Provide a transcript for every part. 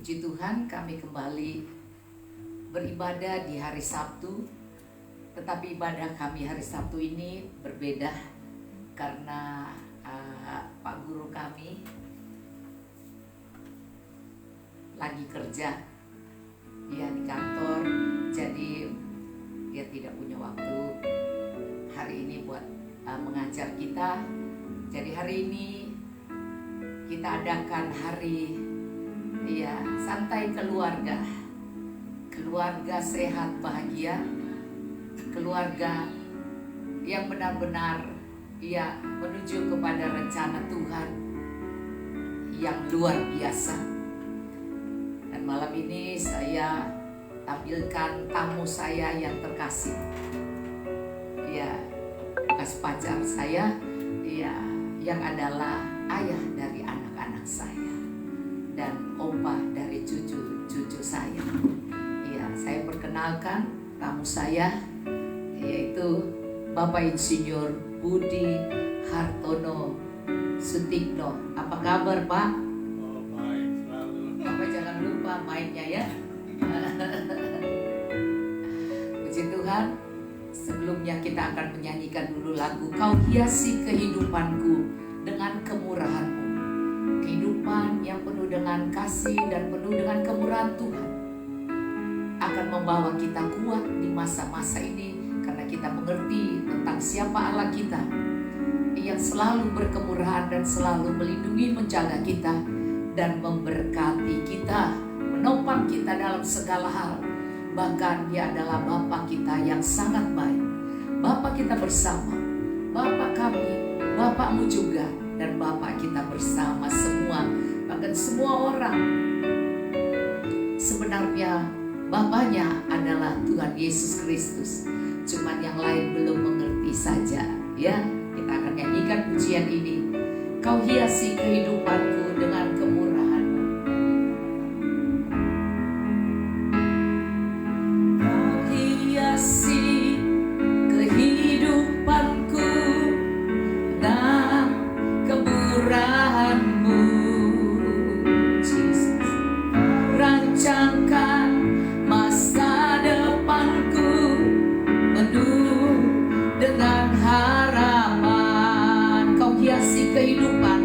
Puji Tuhan, kami kembali beribadah di hari Sabtu. Tetapi ibadah kami hari Sabtu ini berbeda karena Pak Guru kami lagi kerja. Dia di kantor, jadi dia tidak punya waktu hari ini buat mengajar kita. Jadi hari ini kita adakan hari santai keluarga sehat bahagia, keluarga yang benar-benar menuju kepada rencana Tuhan yang luar biasa. Dan malam ini saya tampilkan tamu saya yang terkasih, bekas pacar saya, yang adalah ayah dari anak-anak saya dan opa dari cucu-cucu saya. Saya perkenalkan tamu saya, yaitu Bapak Insinyur Budi Hartono Sutikno. Apa kabar, Pak? Oh, baik selalu. Bapak jangan lupa mic-nya ya. Puji Tuhan. Sebelumnya kita akan menyanyikan dulu lagu Kau Hiasi Kehidupanku Dengan Kemurahan-Mu. Kehidupan yang penuh dengan kasih dan penuh dengan kemurahan Tuhan akan membawa kita kuat di masa-masa ini, karena kita mengerti tentang siapa Allah kita yang selalu berkemurahan dan selalu melindungi, menjaga kita dan memberkati kita, menopang kita dalam segala hal. Bahkan Dia adalah Bapa kita yang sangat baik. Bapa kita bersama, Bapa kami, Bapakmu juga, dan Bapa kita bersama semua. Bahkan semua orang sebenarnya Bapaknya adalah Tuhan Yesus Kristus. Cuman yang lain belum mengerti saja. Kita akan nyanyikan pujian ini. Kau hiasi kehidupanku dengan kemurahan-Mu. Kau hiasi kehidupanku dengan kemurahan-Mu. Jesus. Rancangkan masa depanku penuh dengan harapan. Kau hiasi kehidupan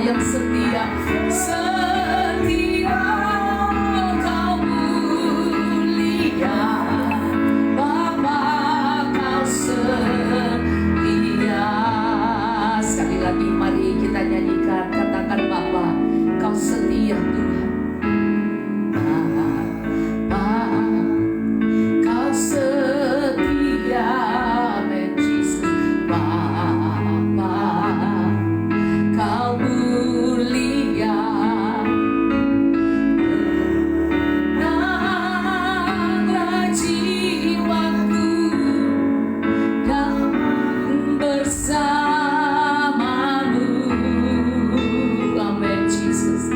yang setia, setia Kau mulia, Bapa Kau setia. Sekali lagi mari kita nyanyikan, katakan Bapa Kau setia Tuhan. Kau setia, amen Jesus. Bapa Kau mulia, tenanglah jiwaku dan bersamamu, amen Jesus.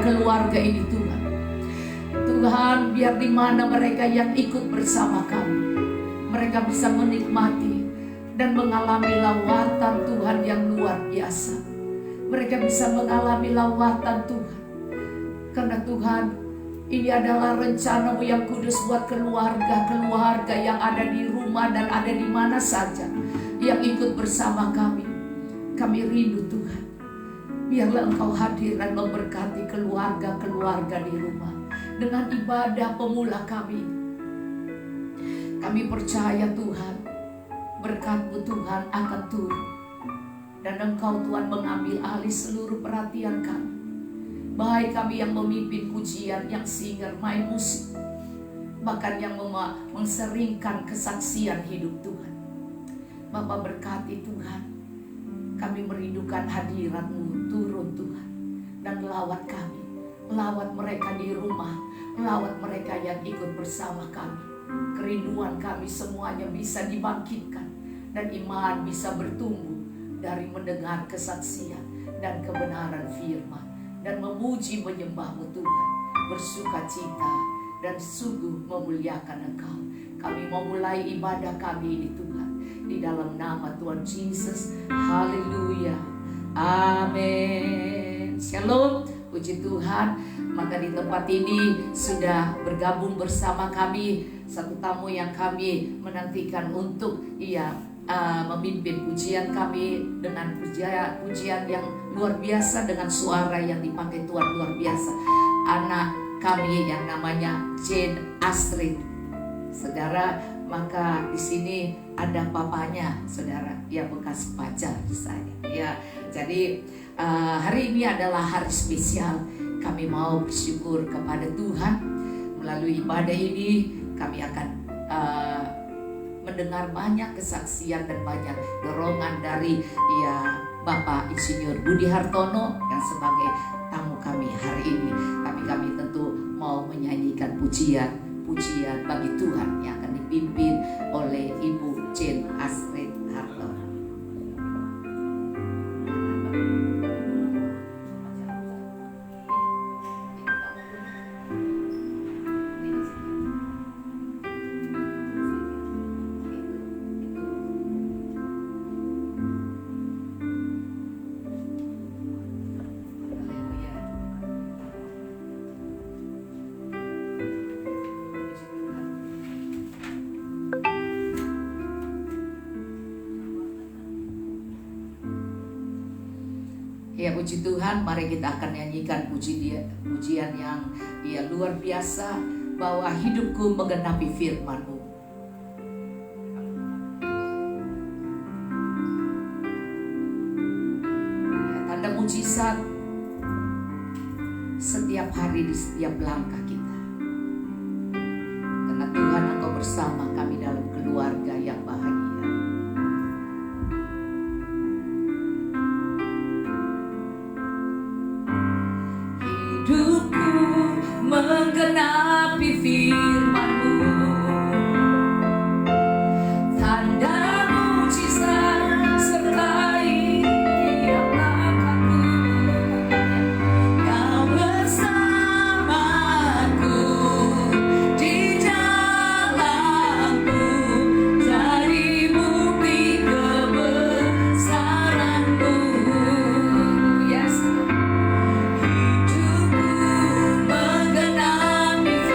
keluarga ini Tuhan. Tuhan, biar di mana mereka yang ikut bersama kami, mereka bisa menikmati dan mengalami lawatan Tuhan yang luar biasa. Mereka bisa mengalami lawatan Tuhan. Karena Tuhan, ini adalah rencana-Mu yang kudus buat keluarga-keluarga yang ada di rumah dan ada di mana saja yang ikut bersama kami. Kami rindu Tuhan, biarlah Engkau hadir dan memberkati keluarga-keluarga di rumah dengan ibadah pemula kami. Kami percaya Tuhan, berkat-Mu Tuhan akan turun, dan Engkau Tuhan mengambil alih seluruh perhatian kami. Baik kami yang memimpin pujian, yang singer, main musik, bahkan yang menseringkan kesaksian hidup Tuhan. Bapa, berkati Tuhan. Kami merindukan hadirat-Mu turun Tuhan, dan lawat kami, lawat mereka di rumah, lawat mereka yang ikut bersama kami. Kerinduan kami semuanya bisa dibangkitkan, dan iman bisa bertumbuh dari mendengar kesaksian dan kebenaran firman, dan memuji menyembah-Mu Tuhan, bersuka cita dan sungguh memuliakan Engkau. Kami mau mulai ibadah kami ini Tuhan, di dalam nama Tuhan Yesus. Haleluya, amin. Shalom, puji Tuhan. Maka di tempat ini sudah bergabung bersama kami satu tamu yang kami menantikan untuk memimpin pujian kami dengan pujian yang luar biasa, dengan suara yang dipakai Tuhan luar biasa. Anak kami yang namanya Jane Astrid, saudara. Maka di sini ada papanya, saudara, yang bekas pacar saya. Ya, jadi hari ini adalah hari spesial. Kami mau bersyukur kepada Tuhan. Melalui ibadah ini kami akan mendengar banyak kesaksian dan banyak dorongan dari Bapak Insinyur Budi Hartono yang sebagai tamu kami hari ini. Tapi kami tentu mau menyanyikan pujian bagi Tuhan yang akan dipimpin oleh Ibu Jane Astrid Hartono. Ya, puji Tuhan, mari kita akan nyanyikan pujian yang luar biasa, bahwa hidupku menggenapi firman-Mu. Tanda mujizat setiap hari di setiap langkah kita. Karena Tuhan, Engkau bersama kami dalam keluarga yang bahagia. Hidupku menggenapi firman-Mu, tanda mujizat sertai tiap langkahku. Kau bersamaku di dalamku, jadi bukti kebesaran-Mu. Yes. Menggenapi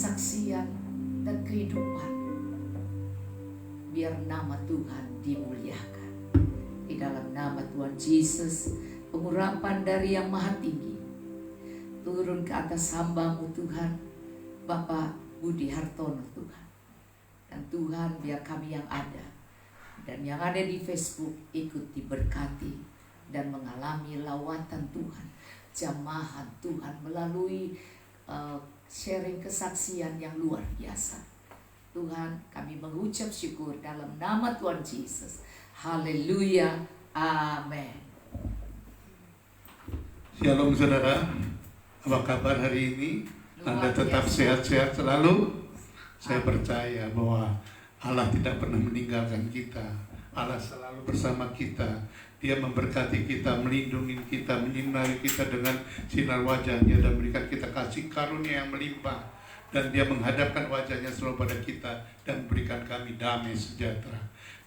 kesaksian dan kehidupan. Biar nama Tuhan dimuliakan. Di dalam nama Tuhan Yesus, pengurapan dari yang maha tinggi turun ke atas hamba-Mu Tuhan, Bapak Budi Hartono Tuhan. Dan Tuhan, biar kami yang ada dan yang ada di Facebook ikut diberkati dan mengalami lawatan Tuhan, jamahan Tuhan melalui sharing kesaksian yang luar biasa. Tuhan, kami mengucap syukur dalam nama Tuhan Yesus. Haleluya. Amin. Shalom saudara, apa kabar hari ini? Anda tetap sehat-sehat selalu? Saya percaya bahwa Allah tidak pernah meninggalkan kita. Allah selalu bersama kita. Dia memberkati kita, melindungi kita, menyinari kita dengan sinar wajahnya dan memberikan kita kasih karunia yang melimpah. Dan Dia menghadapkan wajahnya selalu pada kita dan memberikan kami damai sejahtera.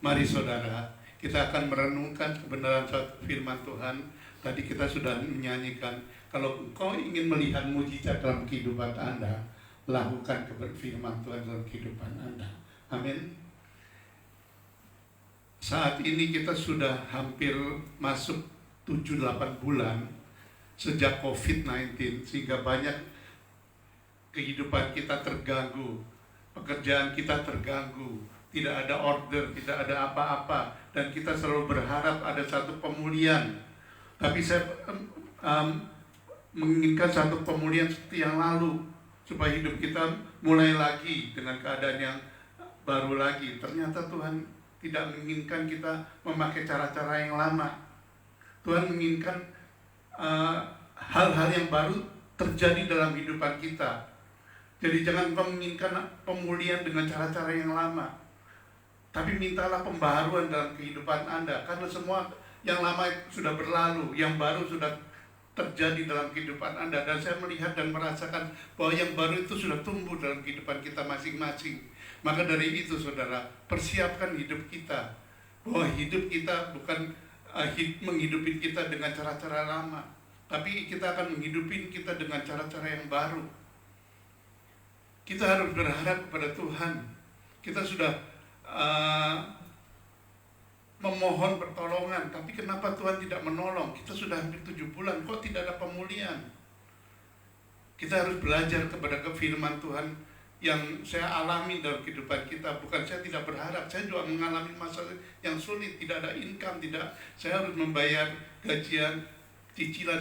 Mari saudara, kita akan merenungkan kebenaran suatu firman Tuhan. Tadi kita sudah menyanyikan, kalau engkau ingin melihat mujizat dalam kehidupan Anda, lakukan firman Tuhan dalam kehidupan Anda. Amin. Saat ini kita sudah hampir masuk 7-8 bulan sejak COVID-19, sehingga banyak kehidupan kita terganggu, pekerjaan kita terganggu, tidak ada order, tidak ada apa-apa, dan kita selalu berharap ada satu pemulihan. Tapi saya menginginkan satu pemulihan seperti yang lalu, supaya hidup kita mulai lagi dengan keadaan yang baru lagi. Ternyata Tuhan tidak menginginkan kita memakai cara-cara yang lama. Tuhan menginginkan hal-hal yang baru terjadi dalam kehidupan kita. Jadi jangan engkau menginginkan pemulihan dengan cara-cara yang lama, tapi mintalah pembaharuan dalam kehidupan Anda. Karena semua yang lama sudah berlalu, yang baru sudah terjadi dalam kehidupan Anda. Dan saya melihat dan merasakan bahwa yang baru itu sudah tumbuh dalam kehidupan kita masing-masing. Maka dari itu saudara, persiapkan hidup kita, bahwa hidup kita bukan menghidupi kita dengan cara-cara lama, tapi kita akan menghidupi kita dengan cara-cara yang baru. Kita harus berharap kepada Tuhan. Kita sudah memohon pertolongan, tapi kenapa Tuhan tidak menolong? Kita sudah hampir 7 bulan, kok tidak ada pemulihan? Kita harus belajar kepada firman Tuhan yang saya alami dalam kehidupan kita. Bukan saya tidak berharap, saya juga mengalami masalah yang sulit, tidak ada income, saya harus membayar gajian, cicilan,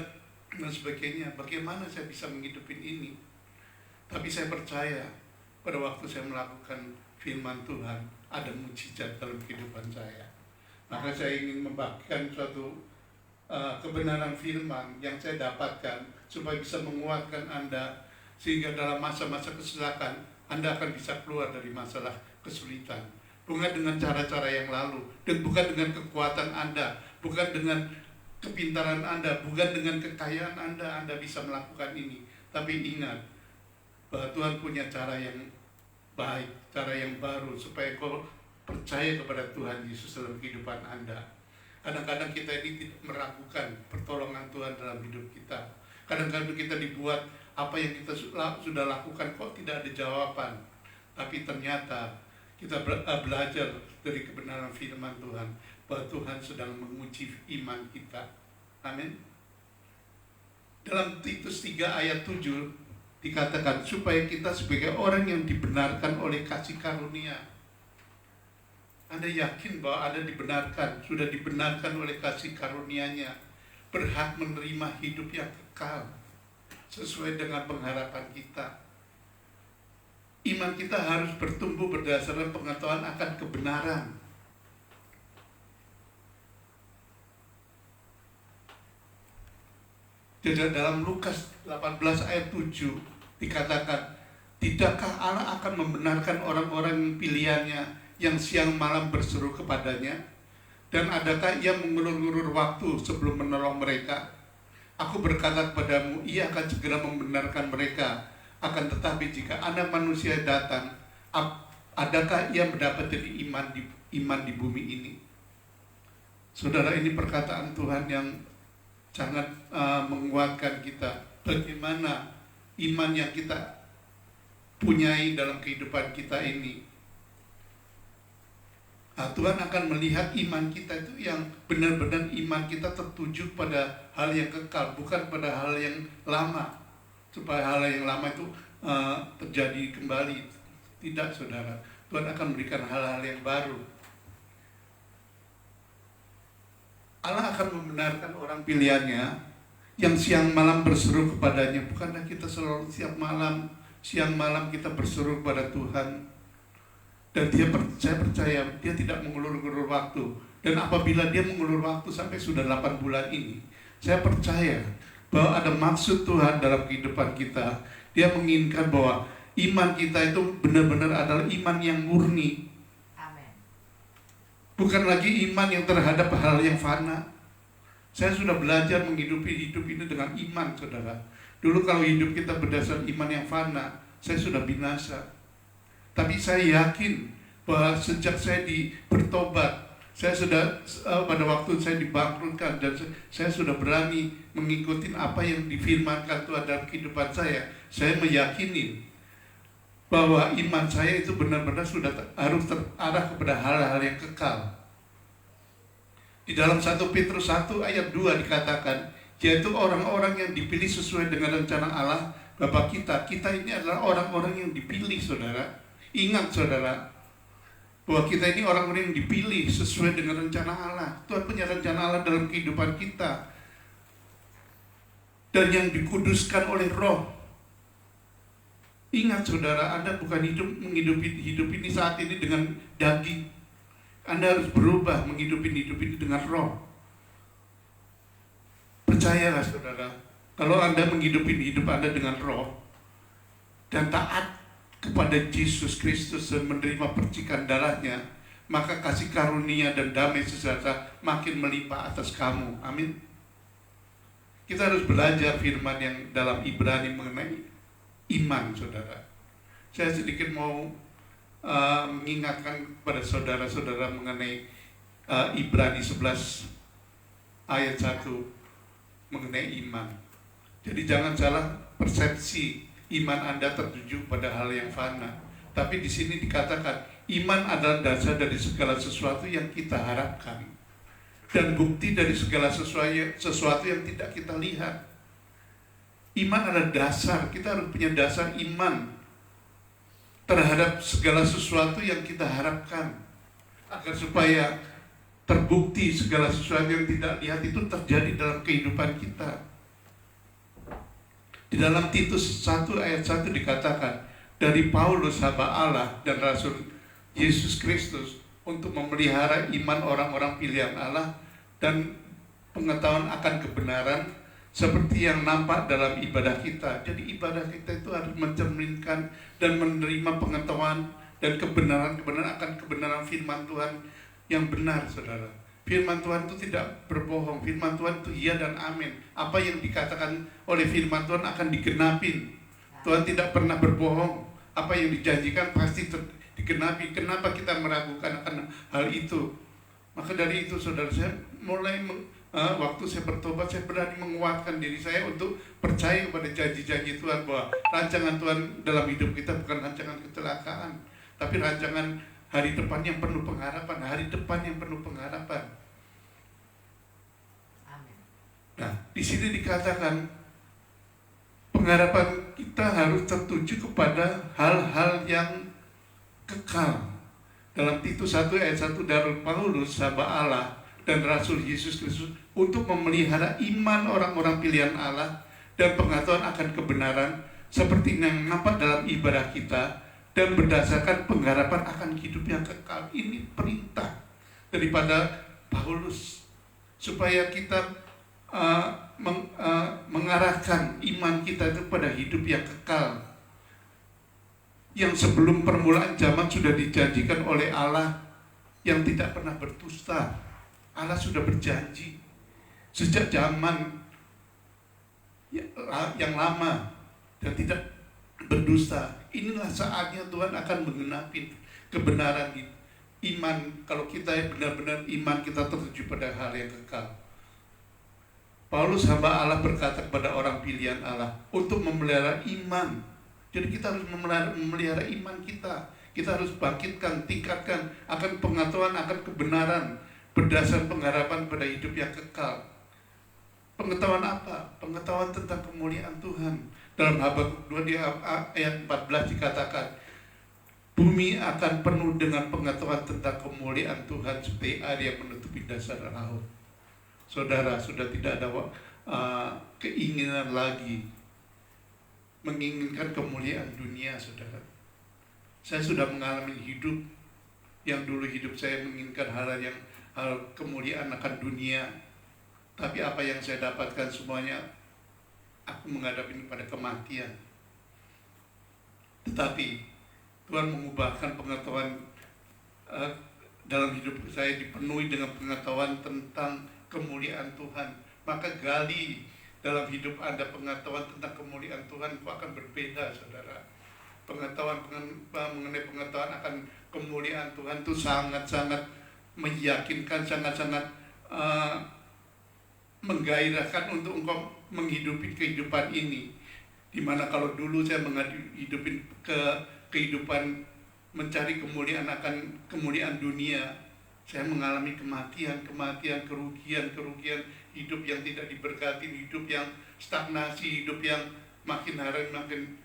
dan sebagainya. Bagaimana saya bisa menghidupi ini? Tapi saya percaya pada waktu saya melakukan firman Tuhan, ada mujizat dalam kehidupan saya. Maka saya ingin membagikan suatu kebenaran firman yang saya dapatkan supaya bisa menguatkan Anda, sehingga dalam masa-masa kesulitan Anda akan bisa keluar dari masalah kesulitan. Bukan dengan cara-cara yang lalu, dan bukan dengan kekuatan Anda, bukan dengan kepintaran Anda, bukan dengan kekayaan Anda bisa melakukan ini. Tapi ingat bahwa Tuhan punya cara yang baik, cara yang baru, supaya kau percaya kepada Tuhan Yesus dalam kehidupan Anda. Kadang-kadang kita ini meragukan pertolongan Tuhan dalam hidup kita. Kadang-kadang kita dibuat apa yang kita sudah lakukan kok tidak ada jawaban. Tapi ternyata kita belajar dari kebenaran firman Tuhan bahwa Tuhan sedang menguji iman kita. Amin. Dalam Titus 3 ayat 7 dikatakan supaya kita sebagai orang yang dibenarkan oleh kasih karunia. Anda yakin bahwa Anda dibenarkan, sudah dibenarkan oleh kasih karunia-Nya, berhak menerima hidup yang kekal sesuai dengan pengharapan kita. Iman kita harus bertumbuh berdasarkan pengetahuan akan kebenaran. Jadi dalam Lukas 18 ayat 7 dikatakan, tidakkah Allah akan membenarkan orang-orang pilihannya yang siang malam berseru kepadanya? Dan adakah ia mengulur-ulur waktu sebelum menolong mereka? Aku berkata kepadamu, ia akan segera membenarkan mereka. Akan tetapi jika Anak Manusia datang, adakah ia mendapat dari iman di bumi ini? Saudara, ini perkataan Tuhan yang sangat menguatkan kita. Bagaimana iman yang kita punyai dalam kehidupan kita ini. Nah, Tuhan akan melihat iman kita itu yang benar-benar iman kita tertuju pada hal yang kekal, bukan pada hal yang lama, supaya hal yang lama itu terjadi kembali. Tidak, saudara. Tuhan akan memberikan hal-hal yang baru. Allah akan membenarkan orang pilihannya yang siang malam berseru kepadanya. Bukankah kita selalu siang malam kita berseru kepada Tuhan? Dan saya percaya dia tidak mengulur-ulur waktu. Dan apabila dia mengulur waktu sampai sudah 8 bulan ini, saya percaya bahwa ada maksud Tuhan dalam kehidupan kita. Dia menginginkan bahwa iman kita itu benar-benar adalah iman yang murni. Amin. Bukan lagi iman yang terhadap hal yang fana. Saya sudah belajar menghidupi hidup ini dengan iman, saudara. Dulu kalau hidup kita berdasar iman yang fana, saya sudah binasa. Tapi saya yakin bahwa sejak saya bertobat, saya sudah pada waktu saya dibangkrutkan dan saya sudah berani mengikuti apa yang difirmankan Tuhan dalam kehidupan saya meyakini bahwa iman saya itu benar-benar sudah harus terarah kepada hal-hal yang kekal. Di dalam 1 Petrus 1 ayat 2 dikatakan, yaitu orang-orang yang dipilih sesuai dengan rencana Allah Bapa kita. Kita ini adalah orang-orang yang dipilih, saudara. Ingat, saudara, bahwa kita ini orang-orang yang dipilih sesuai dengan rencana Allah. Tuhan punya rencana Allah dalam kehidupan kita. Dan yang dikuduskan oleh Roh. Ingat, saudara, Anda bukan menghidupi hidup ini saat ini dengan daging. Anda harus berubah menghidupi hidup ini dengan Roh. Percayalah, saudara, kalau Anda menghidupi hidup Anda dengan Roh dan taat kepada Yesus Kristus dan menerima percikan darahnya, maka kasih karunia dan damai sejahtera makin melimpah atas kamu. Amin. Kita harus belajar firman yang dalam Ibrani mengenai iman, saudara. Saya sedikit mau mengingatkan kepada saudara-saudara mengenai Ibrani 11 ayat 1 mengenai iman. Jadi jangan salah persepsi iman Anda tertuju pada hal yang fana. Tapi di sini dikatakan iman adalah dasar dari segala sesuatu yang kita harapkan dan bukti dari segala sesuatu yang tidak kita lihat. Iman adalah dasar. Kita harus punya dasar iman terhadap segala sesuatu yang kita harapkan, agar supaya terbukti segala sesuatu yang tidak lihat itu terjadi dalam kehidupan kita. Di dalam Titus 1 ayat 1 dikatakan, dari Paulus hamba Allah dan Rasul Yesus Kristus untuk memelihara iman orang-orang pilihan Allah dan pengetahuan akan kebenaran seperti yang nampak dalam ibadah kita. Jadi ibadah kita itu harus mencerminkan dan menerima pengetahuan dan kebenaran akan kebenaran firman Tuhan yang benar, saudara. Firman Tuhan itu tidak berbohong. Firman Tuhan itu iya dan amin. Apa yang dikatakan oleh firman Tuhan akan digenapin. Tuhan tidak pernah berbohong. Apa yang dijanjikan pasti digenapi. Kenapa kita meragukan akan hal itu? Maka dari itu, saudara, saya mulai waktu saya bertobat, saya berani menguatkan diri saya untuk percaya kepada janji-janji Tuhan, bahwa rancangan Tuhan dalam hidup kita bukan rancangan kecelakaan, tapi rancangan hari depan yang penuh pengharapan, hari depan yang penuh pengharapan. Amin. Nah, di sini dikatakan pengharapan kita harus tertuju kepada hal-hal yang kekal. Dalam Titus 1 ayat 1, dari Paulus hamba Allah dan Rasul Yesus Kristus untuk memelihara iman orang-orang pilihan Allah dan pengetahuan akan kebenaran seperti yang nampak dalam ibadah kita, dan berdasarkan pengharapan akan hidup yang kekal. Ini perintah daripada Paulus supaya kita mengarahkan iman kita itu pada hidup yang kekal, yang sebelum permulaan zaman sudah dijanjikan oleh Allah yang tidak pernah berdusta. Allah sudah berjanji sejak zaman yang lama dan tidak berdusta. Inilah saatnya Tuhan akan menggenapi kebenaran iman. Kalau kita benar-benar iman kita tertuju pada hal yang kekal. Paulus hamba Allah berkata kepada orang pilihan Allah untuk memelihara iman Jadi kita harus memelihara iman kita. Kita harus bangkitkan, tingkatkan akan pengetahuan akan kebenaran berdasar pengharapan pada hidup yang kekal. Pengetahuan apa? Pengetahuan tentang kemuliaan Tuhan. Dalam Habakuk 2 di ayat 14 dikatakan, bumi akan penuh dengan pengetahuan tentang kemuliaan Tuhan seperti air yang menutupi dasar laut. Saudara, sudah tidak ada keinginan lagi menginginkan kemuliaan dunia, saudara. Saya sudah mengalami hidup yang dulu hidup saya menginginkan hal kemuliaan akan dunia. Tapi apa yang saya dapatkan semuanya, aku menghadapi pada kematian. Tetapi Tuhan mengubahkan pengetahuan dalam hidup saya dipenuhi dengan pengetahuan tentang kemuliaan Tuhan. Maka gali dalam hidup Anda pengetahuan tentang kemuliaan Tuhan, itu akan berbeda, saudara. Pengetahuan mengenai pengetahuan akan kemuliaan Tuhan itu sangat-sangat meyakinkan, sangat-sangat menggairahkan untuk engkau menghidupi kehidupan ini. Dimana kalau dulu saya menghidupin kehidupan mencari kemuliaan akan kemuliaan dunia, saya mengalami kematian, kerugian, hidup yang tidak diberkati, hidup yang stagnasi, hidup yang makin hari makin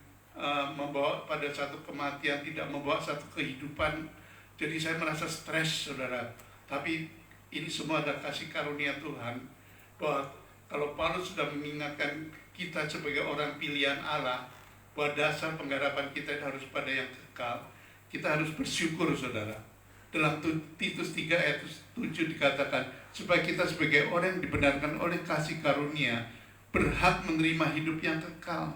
membawa pada satu kematian, tidak membawa satu kehidupan. Jadi saya merasa stres, saudara. Tapi ini semua adalah kasih karunia Tuhan, bahwa kalau Paulus sudah mengingatkan kita sebagai orang pilihan Allah, bahwa dasar pengharapan kita harus pada yang kekal, kita harus bersyukur, saudara. Dalam Titus 3 ayat 7 dikatakan, supaya kita sebagai orang yang dibenarkan oleh kasih karunia berhak menerima hidup yang kekal.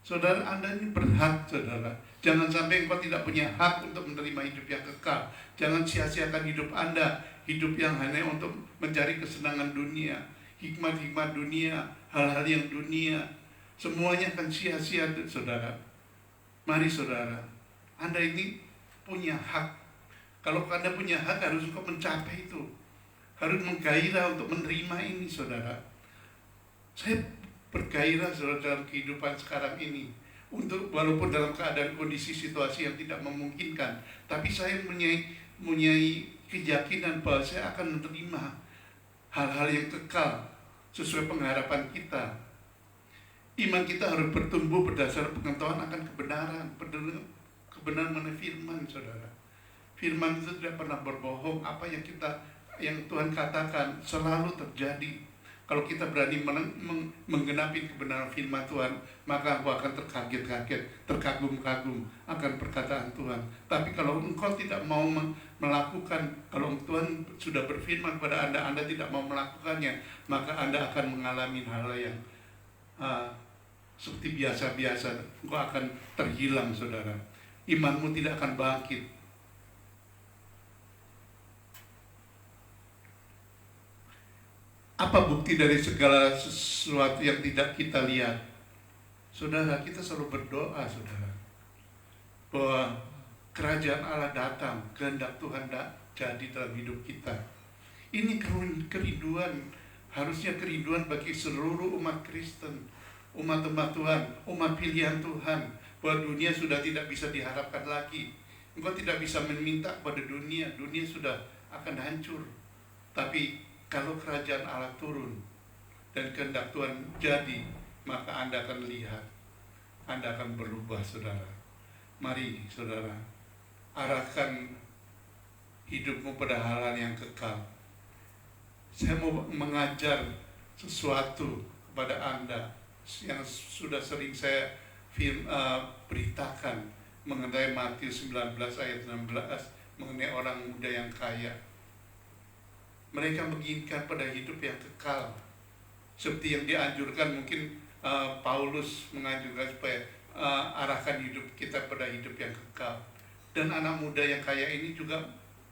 Saudara, Anda ini berhak, saudara. Jangan sampai engkau tidak punya hak untuk menerima hidup yang kekal. Jangan sia-siakan hidup Anda, hidup yang hanya untuk mencari kesenangan dunia, hikmat-hikmat dunia, hal-hal yang dunia. Semuanya akan sia-sia, saudara. Mari, saudara, Anda ini punya hak. Kalau Anda punya hak, harus engkau mencapai itu. Harus menggairah untuk menerima ini, saudara. Saya bergairah, saudara, dalam kehidupan sekarang ini. Untuk walaupun dalam keadaan kondisi situasi yang tidak memungkinkan, tapi saya mempunyai keyakinan bahwa saya akan menerima hal-hal yang kekal sesuai pengharapan kita. Iman kita harus bertumbuh berdasar pengetahuan akan kebenaran mengenai firman, saudara. Firman itu tidak pernah berbohong. Apa yang Tuhan katakan selalu terjadi. Kalau kita berani menggenapi kebenaran firman Tuhan, maka engkau akan terkaget-kaget, terkagum-kagum akan perkataan Tuhan. Tapi kalau engkau tidak mau melakukan, kalau Tuhan sudah berfirman kepada Anda tidak mau melakukannya, maka Anda akan mengalami hal yang seperti biasa-biasa. Engkau akan terhilang, saudara. Imanmu tidak akan bangkit. Apa bukti dari segala sesuatu yang tidak kita lihat? Saudara, kita selalu berdoa, saudara, bahwa kerajaan Allah datang, kehendak Tuhan jadi dalam hidup kita. Ini kerinduan, harusnya kerinduan bagi seluruh umat Kristen, umat-umat Tuhan, umat pilihan Tuhan, bahwa dunia sudah tidak bisa diharapkan lagi. Engkau tidak bisa meminta kepada dunia sudah akan hancur. Tapi kalau kerajaan Allah turun dan kehendak Tuhan jadi, maka Anda akan lihat, Anda akan berubah, saudara. Mari, saudara, arahkan hidupmu pada hal-hal yang kekal. Saya mau mengajar sesuatu kepada Anda yang sudah sering saya beritakan mengenai Matius 19 ayat 16 mengenai orang muda yang kaya. Mereka menginginkan pada hidup yang kekal, seperti yang dianjurkan mungkin Paulus menganjurkan supaya arahkan hidup kita pada hidup yang kekal. Dan anak muda yang kaya ini juga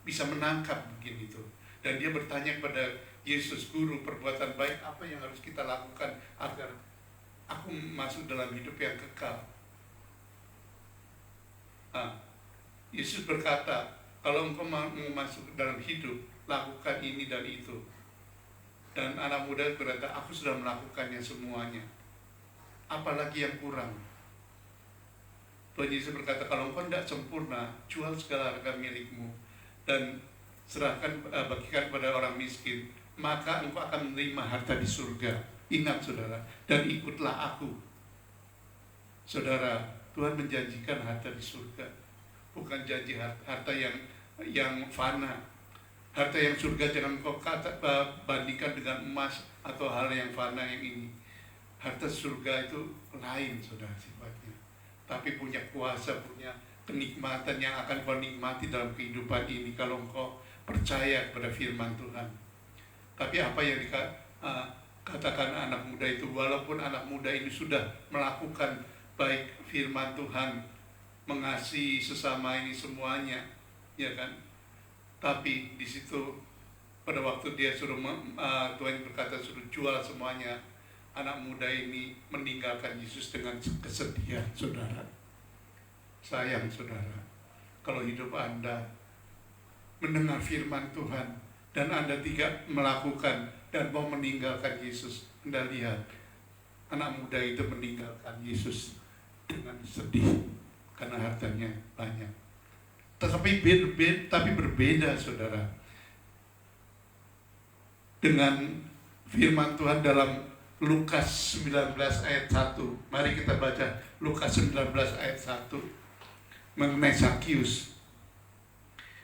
bisa menangkap begitu. Dan dia bertanya kepada Yesus, Guru, perbuatan baik apa yang harus kita lakukan agar aku masuk dalam hidup yang kekal? Yesus berkata, kalau engkau mau masuk dalam hidup, lakukan ini dan itu. Dan anak muda berkata, aku sudah melakukannya semuanya. Apalagi yang kurang? Tuhan Yesus berkata, kalau engkau tidak sempurna, jual segala harga milikmu dan serahkan, bagikan kepada orang miskin, maka engkau akan menerima harta di surga. Ingat saudara, dan ikutlah aku. Saudara, Tuhan menjanjikan harta di surga, bukan janji harta yang fana. Harta yang surga jangan kau bandingkan dengan emas atau hal yang fana yang ini. Harta surga itu lain saudara sifatnya, tapi punya kuasa, punya kenikmatan yang akan kau nikmati dalam kehidupan ini kalau engkau percaya kepada firman Tuhan. Tapi apa yang dikatakan anak muda itu, walaupun anak muda ini sudah melakukan baik firman Tuhan, mengasihi sesama ini semuanya, ya kan? Tapi di situ pada waktu dia Tuhan berkata suruh jual semuanya, anak muda ini meninggalkan Yesus dengan kesedihan, saudara. Sayang saudara, kalau hidup Anda mendengar firman Tuhan dan Anda tidak melakukan dan mau meninggalkan Yesus, Anda lihat anak muda itu meninggalkan Yesus dengan sedih karena hartanya banyak. Tapi berbeda saudara dengan firman Tuhan dalam Lukas 19 ayat 1. Mari kita baca Lukas 19 ayat 1 mengenai Sakius.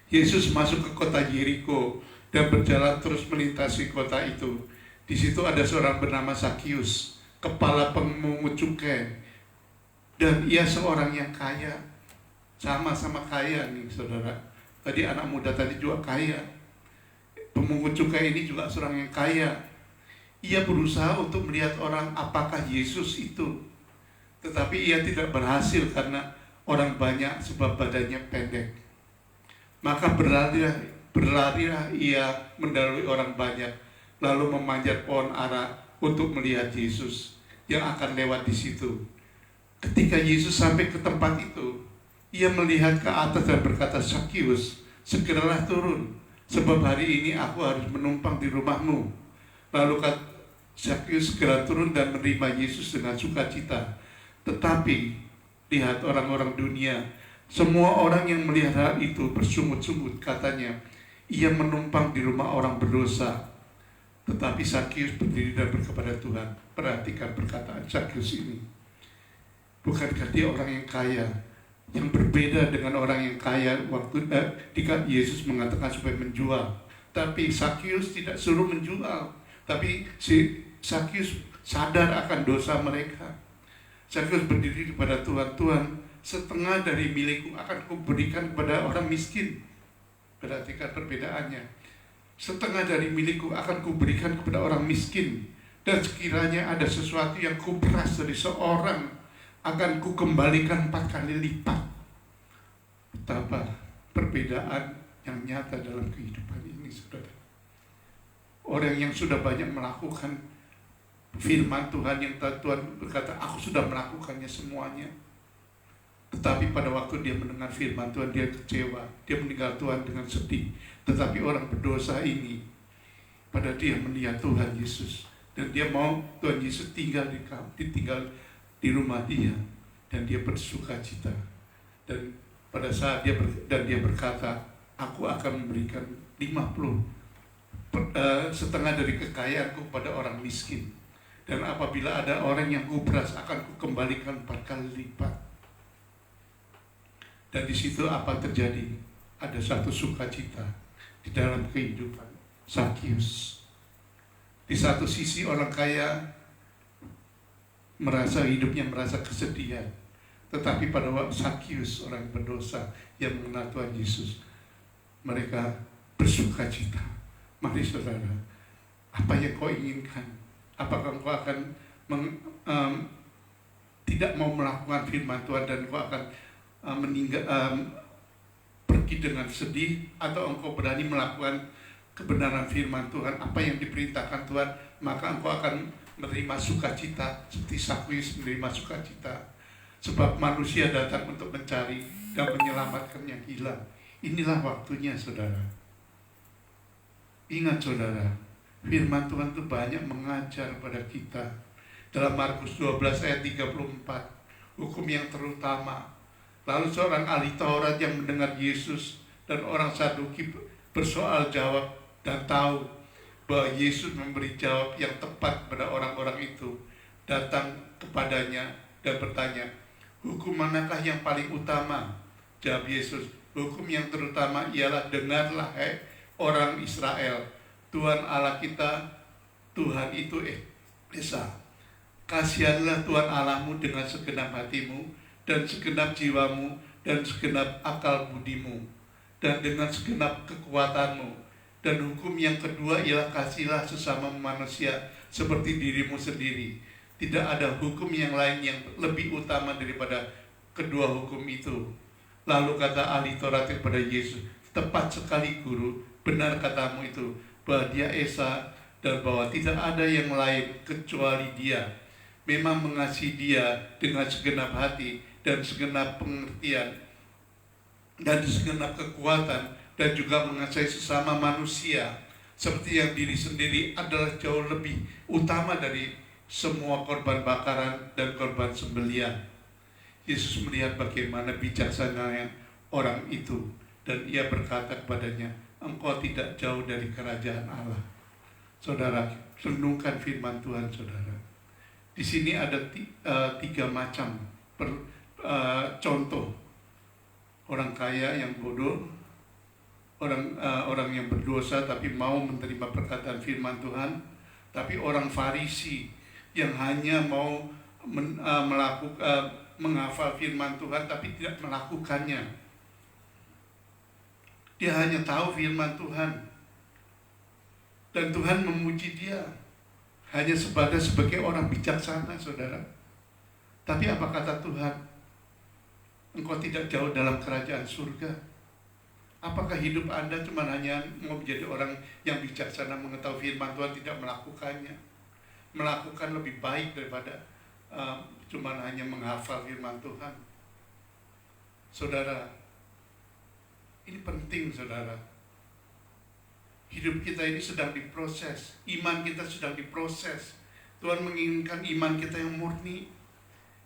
Yesus masuk ke kota Yeriko dan berjalan terus melintasi kota itu. Di situ ada seorang bernama Sakius, kepala pemungut cukai, dan ia seorang yang kaya. Sama-sama kaya nih saudara. Tadi anak muda tadi juga kaya. Pemungut cukai ini juga seorang yang kaya. Ia berusaha untuk melihat orang apakah Yesus itu, tetapi ia tidak berhasil karena orang banyak sebab badannya pendek. Maka berlarilah ia mendahului orang banyak, lalu memanjat pohon ara untuk melihat Yesus yang akan lewat di situ. Ketika Yesus sampai ke tempat itu, ia melihat ke atas dan berkata, Sakius, segeralah turun, sebab hari ini aku harus menumpang di rumahmu. Lalu Sakius segera turun dan menerima Yesus dengan sukacita. Tetapi lihat orang-orang dunia, semua orang yang melihat hal itu bersungut-sungut, katanya, ia menumpang di rumah orang berdosa. Tetapi Sakius berdiri dan berkata, Tuhan, perhatikan perkataan Sakius ini. Bukankah dia orang yang kaya, yang berbeda dengan orang yang kaya waktu Yesus mengatakan supaya menjual. Tapi Sakius tidak suruh menjual, tapi si Sakius sadar akan dosa mereka. Sakius berdiri kepada Tuhan, Tuhan, setengah dari milikku akan kuberikan kepada orang miskin. Perhatikan perbedaannya. Setengah dari milikku akan kuberikan kepada orang miskin, dan sekiranya ada sesuatu yang kuperas dari seorang, akan kukembalikan 4 kali lipat. Betapa perbedaan yang nyata dalam kehidupan ini, saudara. Orang yang sudah banyak melakukan firman Tuhan, yang Tuhan berkata, aku sudah melakukannya semuanya. Tetapi pada waktu dia mendengar firman Tuhan, dia kecewa, dia meninggal Tuhan dengan sedih. Tetapi orang berdosa ini, pada dia melihat Tuhan Yesus, dan dia mau Tuhan Yesus tinggal di rumah dia, dan dia bersuka cita. Dan pada saat dia berkata, aku akan memberikan 50 setengah dari kekayaanku pada orang miskin, dan apabila ada orang yang kuperas akan kukembalikan 4 kali lipat. Dan di situ apa terjadi? Ada satu sukacita di dalam kehidupan Sakius. Di satu sisi orang kaya hidupnya merasa kesedihan, tetapi pada waktu Sakius, orang berdosa yang mengenal Tuhan Yesus, mereka bersukacita. Mari saudara, apa yang kau inginkan? Apakah kau akan tidak mau melakukan firman Tuhan dan kau akan pergi dengan sedih, atau engkau berani melakukan kebenaran firman Tuhan, apa yang diperintahkan Tuhan, maka engkau akan menerima sukacita seperti Sakius menerima sukacita. Sebab manusia datang untuk mencari dan menyelamatkan yang hilang. Inilah waktunya saudara. Ingat saudara, firman Tuhan itu banyak mengajar pada kita. Dalam Markus 12 ayat 34, hukum yang terutama Lalu seorang ahli Taurat yang mendengar Yesus dan orang Saduki bersoal jawab dan tahu bahwa Yesus memberi jawab yang tepat pada orang-orang itu, datang kepadanya dan bertanya, "Hukum manakah yang paling utama?" Jawab Yesus, "Hukum yang terutama ialah, dengarlah hai orang Israel, Tuhan Allah kita, Tuhan itu Esa. Kasihanlah Tuhan Allahmu dengan segenap hatimu, dan segenap jiwamu, dan segenap akal budimu, dan dengan segenap kekuatanmu. Dan hukum yang kedua ialah, kasihilah sesama manusia seperti dirimu sendiri. Tidak ada hukum yang lain yang lebih utama daripada kedua hukum itu." Lalu kata ahli Taurat kepada Yesus, "Tepat sekali Guru, benar katamu itu, bahwa Dia Esa dan bahwa tidak ada yang lain kecuali Dia. Memang mengasihi Dia dengan segenap hati dan segenap pengertian dan segenap kekuatan, dan juga mengasihi sesama manusia seperti yang diri sendiri adalah jauh lebih utama dari semua korban bakaran dan korban sembelihan." Yesus melihat bagaimana bijaksananya orang itu, dan Ia berkata kepadanya, "Engkau tidak jauh dari kerajaan Allah." Saudara, renungkan firman Tuhan, saudara. Di sini ada 3 macam contoh. Orang kaya yang bodoh, orang yang berdosa tapi mau menerima perkataan firman Tuhan, tapi orang Farisi yang hanya mau menghafal firman Tuhan tapi tidak melakukannya. Dia hanya tahu firman Tuhan, dan Tuhan memuji dia hanya sebagai orang bijaksana, saudara. Tapi apa kata Tuhan? Engkau tidak jauh dalam kerajaan surga. Apakah hidup Anda cuma hanya mau menjadi orang yang bijaksana, mengetahui firman Tuhan, tidak melakukannya? Melakukan lebih baik daripada cuma hanya menghafal firman Tuhan. Saudara, ini penting, saudara. Hidup kita ini sedang diproses, iman kita sedang diproses. Tuhan menginginkan iman kita yang murni.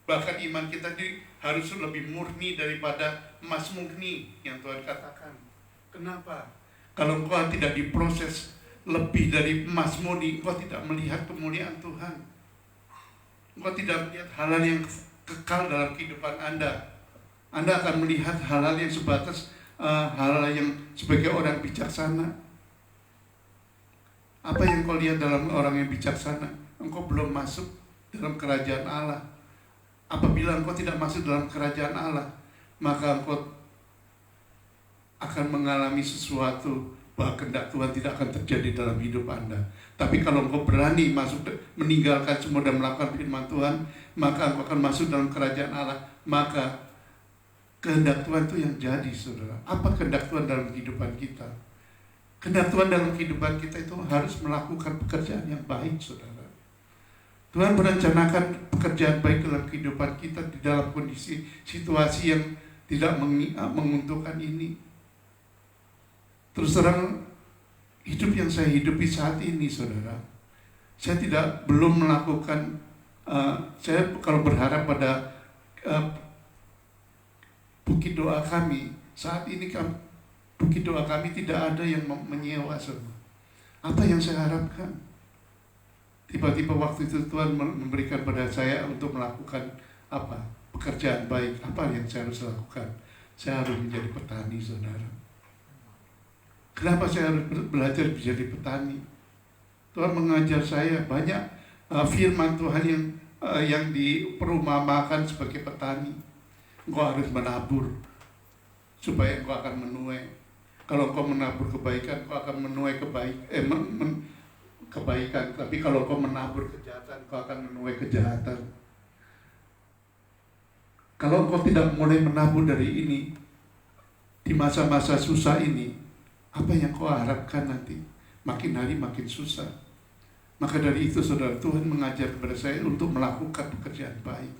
Bahkan iman kita harus lebih murni daripada emas murni yang Tuhan katakan. Kenapa? Kalau engkau tidak diproses lebih dari emas murni, engkau tidak melihat kemuliaan Tuhan. Engkau tidak melihat hal-hal yang kekal dalam kehidupan Anda. Anda akan melihat hal-hal yang sebatas hal-hal yang sebagai orang bijaksana. Apa yang kau lihat dalam orang yang bijaksana? Engkau belum masuk dalam kerajaan Allah. Apabila engkau tidak masuk dalam kerajaan Allah, maka engkau akan mengalami sesuatu bahwa kehendak Tuhan tidak akan terjadi dalam hidup Anda. Tapi kalau engkau berani masuk, meninggalkan semua dan melakukan firman Tuhan, maka engkau akan masuk dalam kerajaan Allah. Maka kehendak Tuhan itu yang jadi, saudara. Apa kehendak Tuhan dalam kehidupan kita? Kehendak Tuhan dalam kehidupan kita itu harus melakukan pekerjaan yang baik, saudara. Tuhan merencanakan pekerjaan baik dalam kehidupan kita di dalam kondisi situasi yang tidak menguntungkan ini. Terus terang, hidup yang saya hidupi saat ini, saudara, saya belum melakukan. Saya kalau berharap pada bukit doa kami saat ini, bukit doa kami tidak ada yang menyewa, saudara. Apa yang saya harapkan? Tiba-tiba waktu itu Tuhan memberikan pada saya untuk melakukan pekerjaan baik. Apa yang saya harus lakukan? Saya harus menjadi petani, saudara. Kenapa saya harus belajar menjadi petani? Tuhan mengajar saya banyak firman Tuhan yang diperumpamakan sebagai petani. Engkau harus menabur supaya engkau akan menuai. Kalau engkau menabur kebaikan, engkau akan menuai kebaikan. Tapi kalau engkau menabur kejahatan, engkau akan menuai kejahatan. Kalau engkau tidak mulai menabur dari ini, di masa-masa susah ini, apa yang kau harapkan nanti? Makin hari makin susah. Maka dari itu, saudara, Tuhan mengajar kepada saya untuk melakukan pekerjaan baik.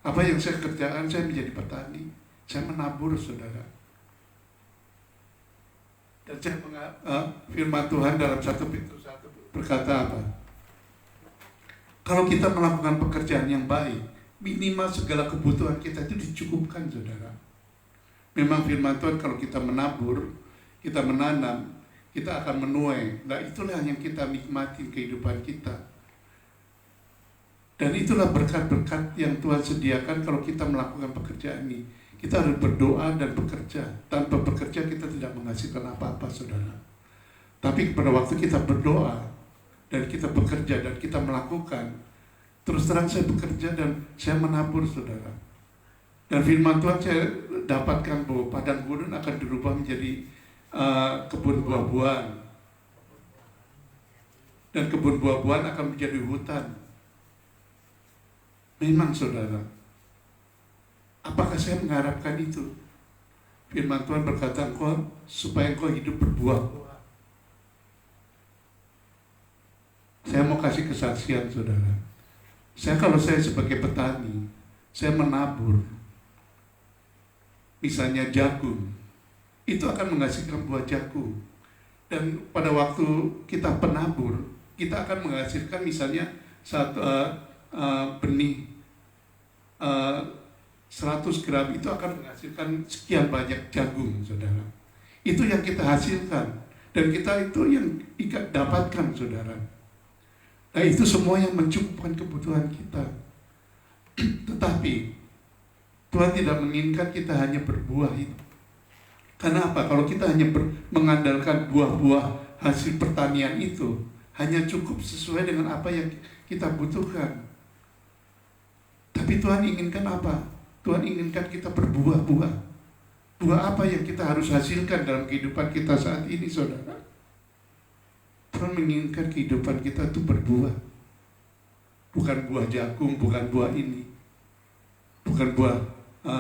Apa yang saya kerjakan? Saya menjadi petani. Saya menabur, saudara. Dan firman Tuhan dalam 1 Petrus 1 berkata apa? Kalau kita melakukan pekerjaan yang baik, minimal segala kebutuhan kita itu dicukupkan, saudara. Memang firman Tuhan kalau kita menabur, kita menanam, kita akan menuai. Nah, itulah yang kita nikmati kehidupan kita. Dan itulah berkat-berkat yang Tuhan sediakan kalau kita melakukan pekerjaan ini. Kita harus berdoa dan bekerja. Tanpa bekerja kita tidak menghasilkan apa-apa, saudara. Tapi pada waktu kita berdoa dan kita bekerja dan kita melakukan, terus terang saya bekerja dan saya menabur, saudara. Dan firman Tuhan saya dapatkan bahwa padang gurun akan dirubah menjadi kebun buah-buahan. Dan kebun buah-buahan akan menjadi hutan. Memang, saudara. Apakah saya mengharapkan itu? Firman Tuhan berkata, supaya engkau hidup berbuah. Saya mau kasih kesaksian, saudara. Kalau saya sebagai petani, saya menabur, misalnya jagung, itu akan menghasilkan buah jagung. Dan pada waktu kita penabur, kita akan menghasilkan misalnya satu benih 100 gram itu akan menghasilkan sekian banyak jagung, saudara. Itu yang kita hasilkan. Dan kita itu yang dapatkan, saudara. Nah, itu semua yang mencukupkan kebutuhan kita. Tetapi Tuhan tidak menginginkan kita hanya berbuah itu. Karena apa? Kalau kita hanya mengandalkan buah-buah hasil pertanian itu, hanya cukup sesuai dengan apa yang kita butuhkan. Tapi Tuhan inginkan apa? Tuhan inginkan kita berbuah-buah. Buah apa yang kita harus hasilkan dalam kehidupan kita saat ini, saudara? Tuhan menginginkan kehidupan kita itu berbuah. Bukan buah jagung, bukan buah ini. Bukan buah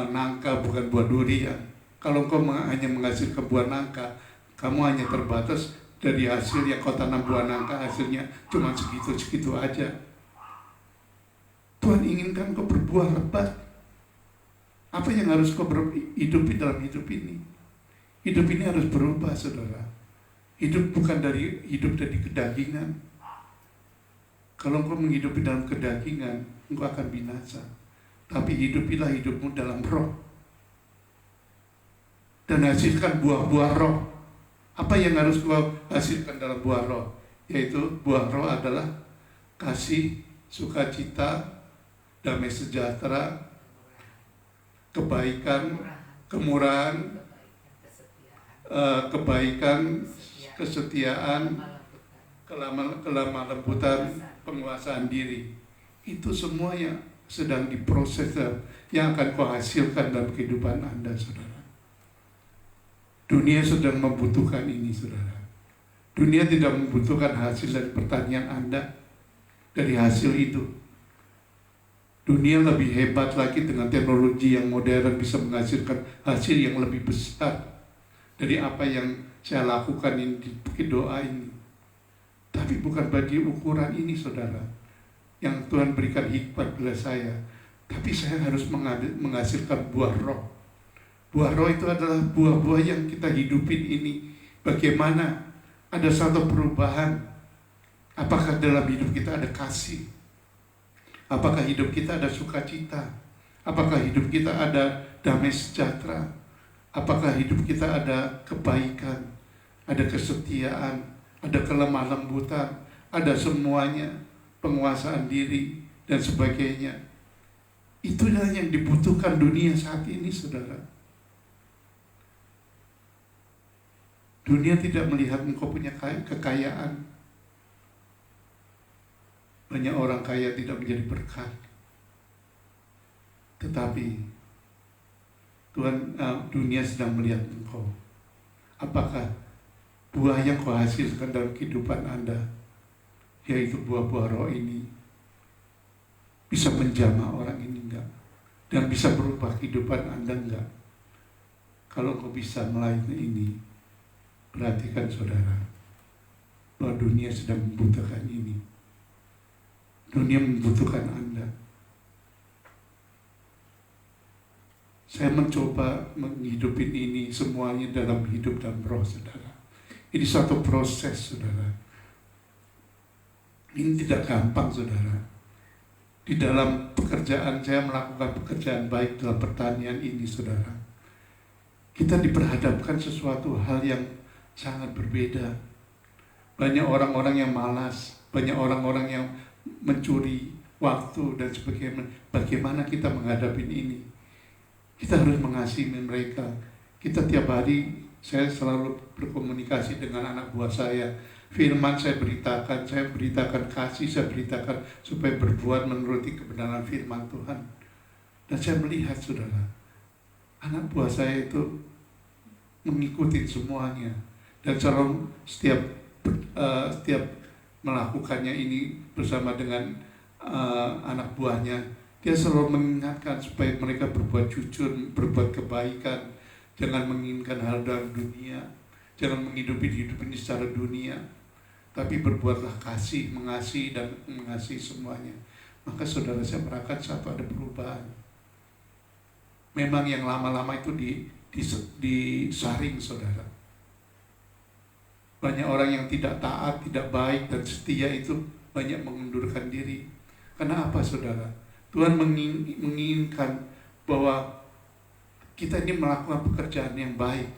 nangka, bukan buah durian. Kalau kau hanya menghasilkan buah nangka, kamu hanya terbatas dari hasil yang kau tanam buah nangka, hasilnya cuma segitu-segitu aja. Tuhan inginkan kau berbuah lebat. Apa yang harus kau hidupi dalam hidup ini? Hidup ini harus berubah, saudara. Hidup bukan hidup dari kedagingan. Kalau kau menghidupi dalam kedagingan, engkau akan binasa. Tapi hidupilah hidupmu dalam roh. Dan hasilkan buah-buah roh. Apa yang harus kau hasilkan dalam buah roh? Yaitu buah roh adalah kasih, sukacita, damai sejahtera, kebaikan, kemurahan, kebaikan, kesetiaan, kelemah lembutan, penguasaan diri. Itu semua yang sedang diproses yang akan kau hasilkan dalam kehidupan Anda, saudara. Dunia sedang membutuhkan ini, saudara. Dunia tidak membutuhkan hasil dari pertanian Anda, dari hasil itu. Dunia lebih hebat lagi dengan teknologi yang modern, bisa menghasilkan hasil yang lebih besar dari apa yang saya lakukan ini di Bukit Doa ini. Tapi bukan bagi ukuran ini, saudara, yang Tuhan berikan hikmat kepada saya. Tapi saya harus menghasilkan buah roh. Buah roh itu adalah buah-buah yang kita hidupin ini. Bagaimana ada satu perubahan? Apakah dalam hidup kita ada kasih? Apakah hidup kita ada sukacita? Apakah hidup kita ada damai sejahtera? Apakah hidup kita ada kebaikan? Ada kesetiaan? Ada kelemah lembutan? Ada semuanya, penguasaan diri dan sebagainya. Itulah yang dibutuhkan dunia saat ini, saudara. Dunia tidak melihat engkau punya kekayaan. Banyak orang kaya tidak menjadi berkat. Tetapi dunia sedang melihat engkau. Apakah buah yang kau hasilkan dalam kehidupan Anda, yaitu buah-buah roh ini, bisa menjamah orang ini enggak? Dan bisa berubah kehidupan Anda enggak? Kalau kau bisa melayani ini, perhatikan, saudara, bahwa dunia sedang membutuhkan ini. Dunia membutuhkan Anda. Saya mencoba menghidupin ini semuanya dalam hidup dan roh, saudara. Ini suatu proses, saudara. Ini tidak gampang, saudara. di dalam pekerjaan saya melakukan pekerjaan baik dalam pertanian ini, saudara, kita diperhadapkan sesuatu hal yang sangat berbeda. Banyak orang-orang yang malas, banyak orang-orang yang mencuri waktu dan sebagainya. Bagaimana kita menghadapi ini? Kita harus mengasihi mereka. Kita tiap hari, saya selalu berkomunikasi dengan anak buah saya. Firman saya beritakan kasih, saya beritakan supaya berbuat menuruti kebenaran firman Tuhan. Dan saya melihat, saudara, anak buah saya itu mengikuti semuanya. Dan selalu setiap melakukannya ini bersama dengan anak buahnya, dia selalu mengingatkan supaya mereka berbuat jujur, berbuat kebaikan, jangan menginginkan hal dalam dunia, jangan menghidupi hidup ini secara dunia, tapi berbuatlah kasih, mengasihi dan mengasihi semuanya. Maka saudara, saya merasakan satu ada perubahan. Memang yang lama-lama itu disaring, saudara. Banyak orang yang tidak taat, tidak baik dan setia itu banyak mengundurkan diri. Karena apa, saudara? Tuhan menginginkan bahwa kita ini melakukan pekerjaan yang baik,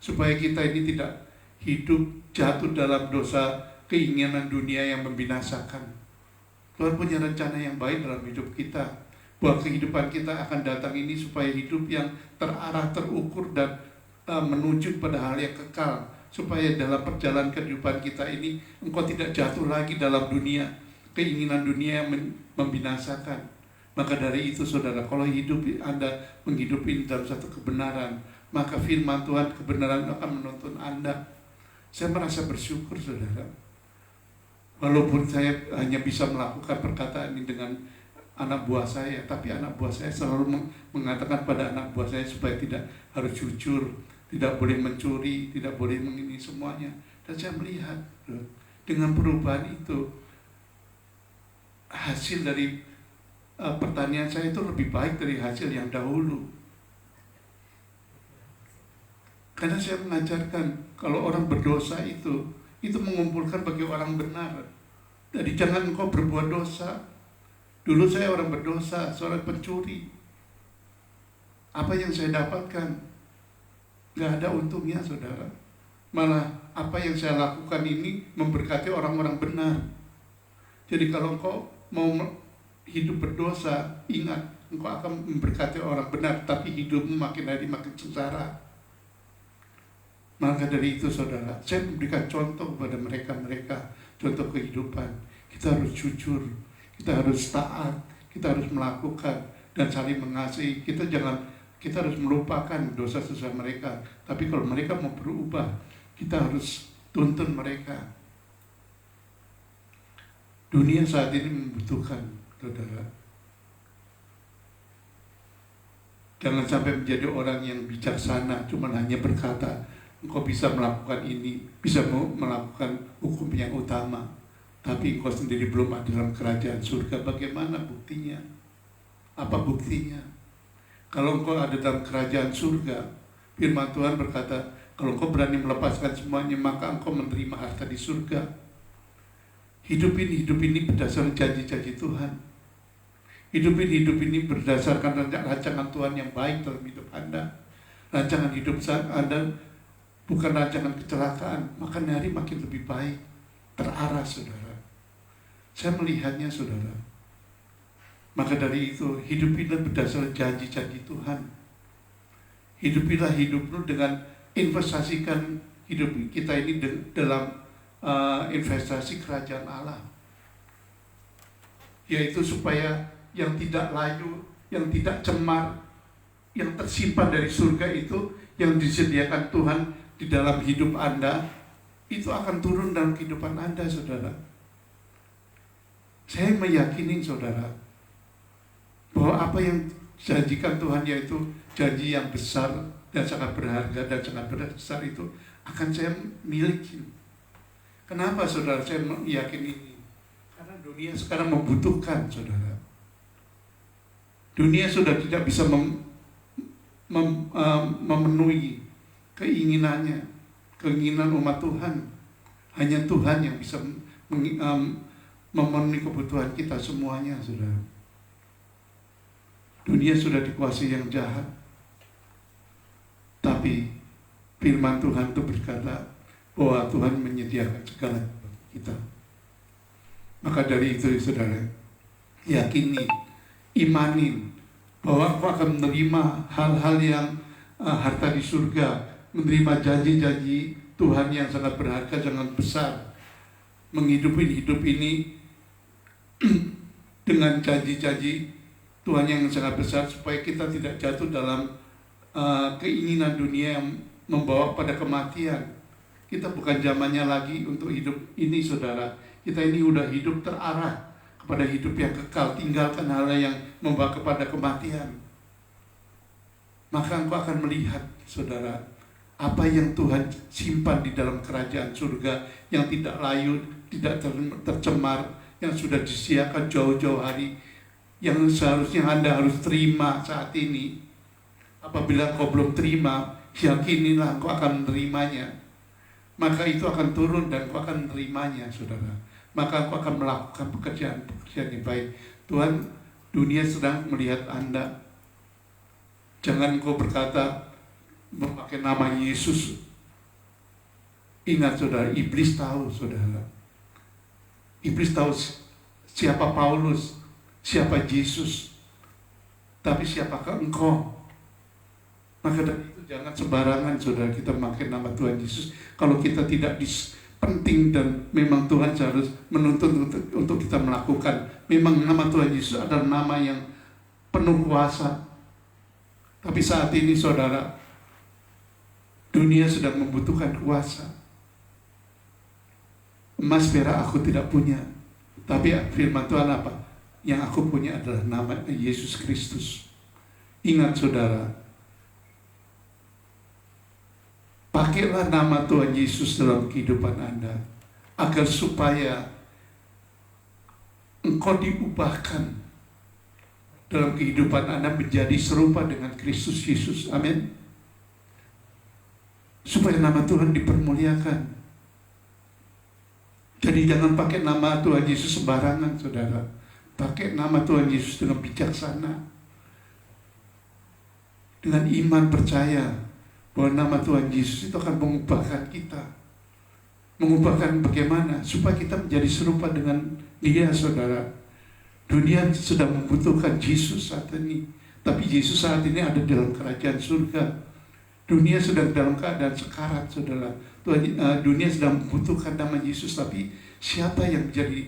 supaya kita ini tidak hidup jatuh dalam dosa keinginan dunia yang membinasakan. Tuhan punya rencana yang baik dalam hidup kita, bahwa kehidupan kita akan datang ini supaya hidup yang terarah, terukur dan menuju pada hal yang kekal, supaya dalam perjalanan kehidupan kita ini engkau tidak jatuh lagi dalam dunia, keinginan dunia yang membinasakan. Maka dari itu, saudara, kalau hidup Anda menghidupi dalam satu kebenaran, maka firman Tuhan, kebenaran akan menuntun Anda. Saya merasa bersyukur, saudara. Walaupun saya hanya bisa melakukan perkataan ini dengan anak buah saya, tapi anak buah saya selalu mengatakan pada anak buah saya supaya tidak harus jujur, tidak boleh mencuri, tidak boleh mengini semuanya. Dan saya melihat dengan perubahan itu, hasil dari pertanian saya itu lebih baik dari hasil yang dahulu. Karena saya mengajarkan kalau orang berdosa itu mengumpulkan bagi orang benar. Jadi jangan engkau berbuat dosa. Dulu saya orang berdosa, seorang pencuri. Apa yang saya dapatkan? Gak ada untungnya, saudara. Malah apa yang saya lakukan ini memberkati orang-orang benar. Jadi kalau engkau mau hidup berdosa, ingat, engkau akan memberkati orang benar, tapi hidupmu makin hari makin sengsara. Maka dari itu, saudara, saya memberikan contoh kepada mereka, contoh kehidupan. Kita harus jujur, kita harus taat, kita harus melakukan dan saling mengasihi. Kita harus melupakan dosa-dosa mereka. Tapi kalau mereka mau berubah, kita harus tuntun mereka. Dunia saat ini membutuhkan, saudara. Jangan sampai menjadi orang yang bijaksana, cuma hanya berkata, engkau bisa melakukan ini, bisa melakukan hukum yang utama, tapi engkau sendiri belum ada dalam kerajaan surga. Bagaimana buktinya? Apa buktinya? Kalau engkau ada dalam kerajaan surga, firman Tuhan berkata, kalau engkau berani melepaskan semuanya, maka engkau menerima harta di surga. Hidup ini berdasarkan janji-janji Tuhan. Hidup ini berdasarkan rancangan Tuhan yang baik dalam hidup Anda. Rancangan hidup Anda bukan rancangan kecelakaan, makan hari makin lebih baik, terarah, saudara. Saya melihatnya, saudara. Maka dari itu, hidupilah berdasarkan janji-janji Tuhan. Hidupilah hidupmu dengan investasikan hidup kita ini dalam investasi kerajaan Allah. Yaitu supaya yang tidak layu, yang tidak cemar, yang tersimpan dari surga itu, yang disediakan Tuhan di dalam hidup Anda, itu akan turun dalam kehidupan Anda, saudara. Saya meyakini, saudara, bahwa apa yang dijanjikan Tuhan, yaitu janji yang besar dan sangat berharga dan sangat besar, itu akan saya miliki. Kenapa, saudara, saya meyakini ini? Karena dunia sekarang membutuhkan, saudara. Dunia sudah tidak bisa memenuhi keinginan umat Tuhan. Hanya Tuhan yang bisa memenuhi kebutuhan kita semuanya, saudara. Dunia sudah dikuasai yang jahat. Tapi firman Tuhan itu berkata bahwa Tuhan menyediakan segala bagi kita. Maka dari itu saudara, yakini, imanin bahwa engkau akan menerima hal-hal yang harta di surga, menerima janji-janji Tuhan yang sangat berharga, sangat besar, menghidupi hidup ini dengan janji-janji Tuhan yang sangat besar, supaya kita tidak jatuh dalam keinginan dunia yang membawa pada kematian. Kita bukan zamannya lagi untuk hidup ini saudara. Kita ini udah hidup terarah kepada hidup yang kekal. Tinggalkan hal yang membawa kepada kematian. Maka engkau akan melihat saudara, apa yang Tuhan simpan di dalam kerajaan surga, yang tidak layu, tidak tercemar, yang sudah disiapkan jauh-jauh hari, yang seharusnya Anda harus terima saat ini. Apabila kau belum terima, yakinilah kau akan menerimanya. Maka itu akan turun dan kau akan menerimanya saudara. Maka kau akan melakukan pekerjaan yang baik. Tuhan, dunia sedang melihat Anda. Jangan kau berkata memakai nama Yesus. Ingat saudara, iblis tahu saudara. Iblis tahu siapa Paulus, siapa Yesus. Tapi siapakah engkau? Maka dari itu jangan sembarangan saudara kita memakai nama Tuhan Yesus kalau kita tidak penting, dan memang Tuhan harus menuntut untuk kita melakukan. Memang nama Tuhan Yesus adalah nama yang penuh kuasa. Tapi saat ini saudara, dunia sedang membutuhkan kuasa. Emas perak aku tidak punya, tapi firman Tuhan apa? Yang aku punya adalah nama Yesus Kristus. Ingat saudara, pakailah nama Tuhan Yesus dalam kehidupan Anda, agar supaya engkau diubahkan dalam kehidupan Anda menjadi serupa dengan Kristus Yesus. Amin. Supaya nama Tuhan dipermuliakan. Jadi jangan pakai nama Tuhan Yesus sembarangan saudara. Pakai nama Tuhan Yesus dengan bijaksana, dengan iman percaya bahwa nama Tuhan Yesus itu akan mengubahkan kita. Mengubahkan bagaimana? Supaya kita menjadi serupa dengan Dia saudara. Dunia sedang membutuhkan Yesus saat ini, tapi Yesus saat ini ada dalam kerajaan surga. Dunia sedang dalam keadaan sekarat saudara. Dunia sedang membutuhkan nama Yesus, tapi siapa yang menjadi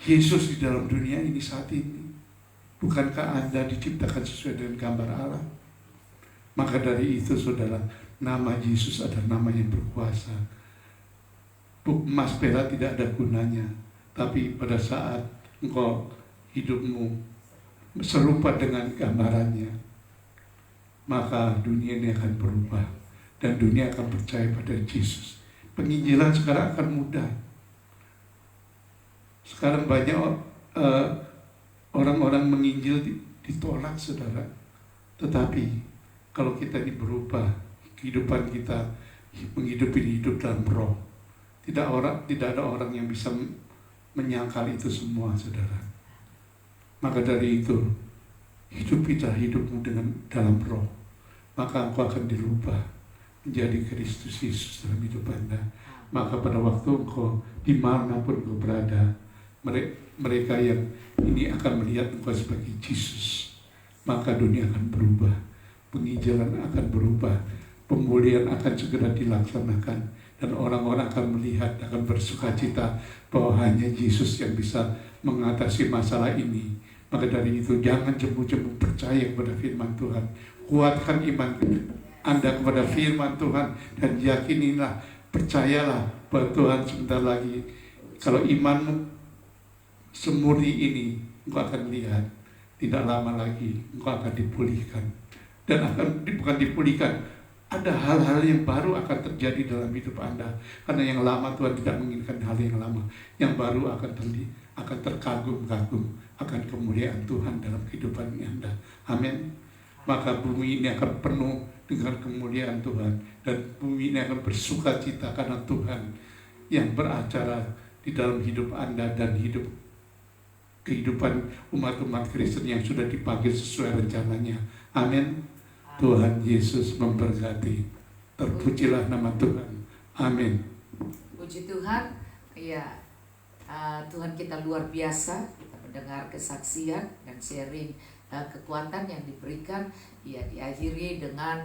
Yesus di dalam dunia ini saat ini? Bukankah Anda diciptakan sesuai dengan gambar Allah? Maka dari itu saudara, nama Yesus adalah nama yang berkuasa. Emas perak tidak ada gunanya, tapi pada saat engkau hidupmu serupa dengan gambarannya, maka dunia ini akan berubah dan dunia akan percaya pada Yesus. Penginjilan sekarang akan mudah. Sekarang banyak orang-orang menginjil ditolak saudara. Tetapi kalau kita ini berubah, kehidupan kita menghidupi hidup dalam roh, tidak ada orang yang bisa menyangkal itu semua saudara. Maka dari itu, hidupilah hidupmu dengan dalam roh, maka engkau akan dirubah menjadi Kristus Yesus dalam hidup Anda. Maka pada waktu engkau dimanapun engkau berada, mereka yang ini akan melihat engkau sebagai Yesus. Maka dunia akan berubah, penginjilan akan berubah, pemulihan akan segera dilaksanakan, dan orang-orang akan melihat, akan bersukacita bahwa hanya Yesus yang bisa mengatasi masalah ini. Maka dari itu jangan jemu-jemu percaya kepada firman Tuhan. Kuatkan iman Anda kepada firman Tuhan, dan yakinilah, percayalah bahwa Tuhan sebentar lagi, kalau imanmu semurni ini, engkau akan lihat tidak lama lagi engkau akan dipulihkan. Dan bukan dipulihkan, ada hal-hal yang baru akan terjadi dalam hidup Anda. Karena yang lama Tuhan tidak menginginkan hal yang lama. Yang baru akan terkagum-kagum akan kemuliaan Tuhan dalam kehidupan Anda. Amin. Maka bumi ini akan penuh dengan kemuliaan Tuhan, dan bumi ini akan bersuka cita karena Tuhan yang beracara di dalam hidup Anda dan hidup kehidupan umat-umat Kristen yang sudah dipanggil sesuai rencananya. Amin. Tuhan Yesus memberkati. Terpujilah nama Tuhan. Amin. Puji Tuhan. Ya, Tuhan kita luar biasa. Kita mendengar kesaksian dan sharing kekuatan yang diberikan. Ya, diakhiri dengan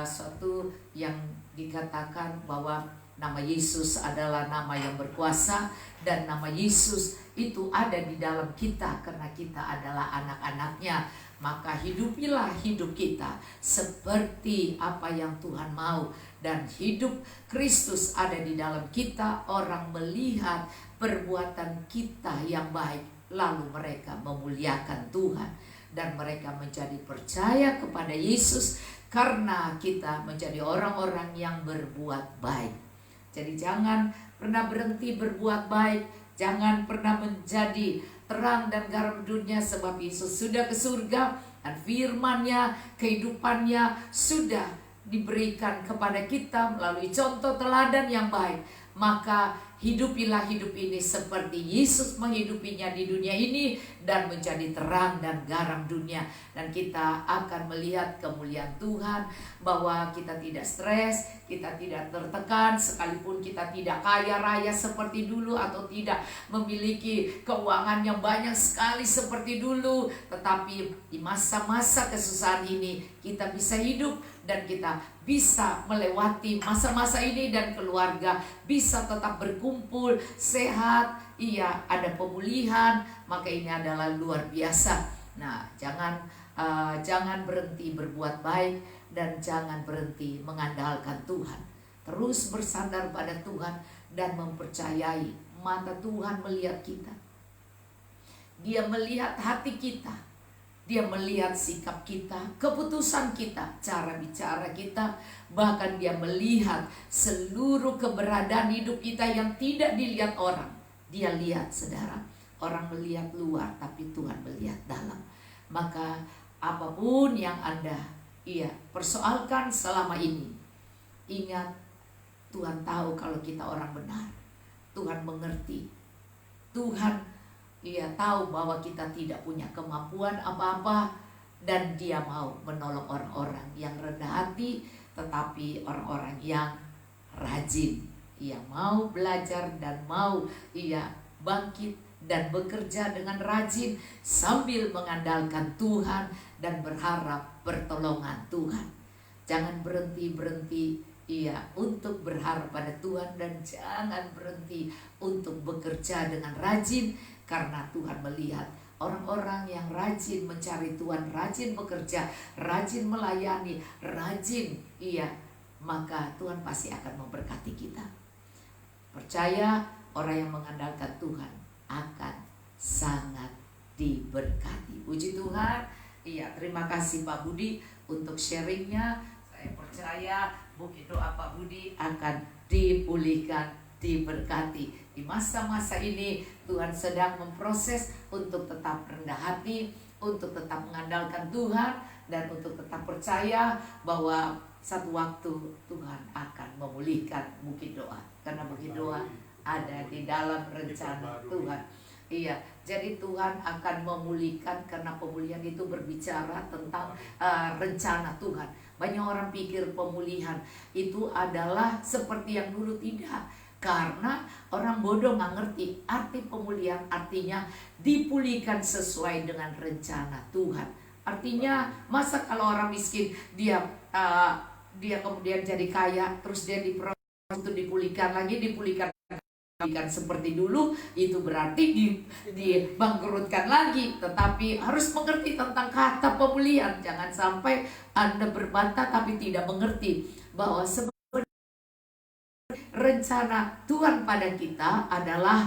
suatu yang dikatakan bahwa nama Yesus adalah nama yang berkuasa, dan nama Yesus itu ada di dalam kita karena kita adalah anak-anaknya. Maka hidupilah hidup kita seperti apa yang Tuhan mau, dan hidup Kristus ada di dalam kita. Orang melihat perbuatan kita yang baik, lalu mereka memuliakan Tuhan, dan mereka menjadi percaya kepada Yesus karena kita menjadi orang-orang yang berbuat baik. Jadi jangan pernah berhenti berbuat baik. Jangan pernah menjadi terang dan garam dunia, sebab Yesus sudah ke surga dan firman-Nya, kehidupan-Nya sudah diberikan kepada kita melalui contoh teladan yang baik. Maka hidupilah hidup ini seperti Yesus menghidupinya di dunia ini, dan menjadi terang dan garam dunia. Dan kita akan melihat kemuliaan Tuhan, bahwa kita tidak stres, kita tidak tertekan, sekalipun kita tidak kaya raya seperti dulu, atau tidak memiliki keuangan yang banyak sekali seperti dulu. Tetapi di masa-masa kesusahan ini kita bisa hidup, dan kita bisa melewati masa-masa ini, dan keluarga bisa tetap berkumpul, sehat, iya, ada pemulihan. Maka ini adalah luar biasa. Nah, jangan berhenti berbuat baik, dan jangan berhenti mengandalkan Tuhan. Terus bersandar pada Tuhan dan mempercayai mata Tuhan melihat kita. Dia melihat hati kita. Dia melihat sikap kita, keputusan kita, cara bicara kita. Bahkan dia melihat seluruh keberadaan hidup kita yang tidak dilihat orang. Dia lihat, saudara. Orang melihat luar, tapi Tuhan melihat dalam. Maka apapun yang Anda persoalkan selama ini, ingat, Tuhan tahu kalau kita orang benar. Tuhan mengerti. Tuhan tahu bahwa kita tidak punya kemampuan apa-apa, dan Dia mau menolong orang-orang yang rendah hati, tetapi orang-orang yang rajin, yang mau belajar dan mau bangkit dan bekerja dengan rajin sambil mengandalkan Tuhan dan berharap pertolongan Tuhan. Jangan berhenti untuk berharap pada Tuhan, dan jangan berhenti untuk bekerja dengan rajin, karena Tuhan melihat orang-orang yang rajin mencari Tuhan, rajin bekerja, rajin melayani, rajin maka Tuhan pasti akan memberkati kita. Percaya, orang yang mengandalkan Tuhan akan sangat diberkati. Puji Tuhan. Terima kasih Pak Budi untuk sharingnya. Saya percaya mungkin doa Pak Budi akan dipulihkan, diberkati. Di masa-masa ini Tuhan sedang memproses untuk tetap rendah hati, untuk tetap mengandalkan Tuhan, dan untuk tetap percaya bahwa satu waktu Tuhan akan memulihkan Bukit Doa. Karena Bukit Doa ada di dalam rencana Tuhan. Jadi Tuhan akan memulihkan, karena pemulihan itu berbicara tentang rencana Tuhan. Banyak orang pikir pemulihan itu adalah seperti yang dulu. Tidak. Karena orang bodoh nggak ngerti arti pemulihan. Artinya dipulihkan sesuai dengan rencana Tuhan. Artinya, masa kalau orang miskin dia kemudian jadi kaya, terus dia diproses untuk dipulihkan seperti dulu, itu berarti dibangkrutkan lagi. Tetapi harus mengerti tentang kata pemulihan. Jangan sampai Anda berbantah tapi tidak mengerti bahwa rencana Tuhan pada kita adalah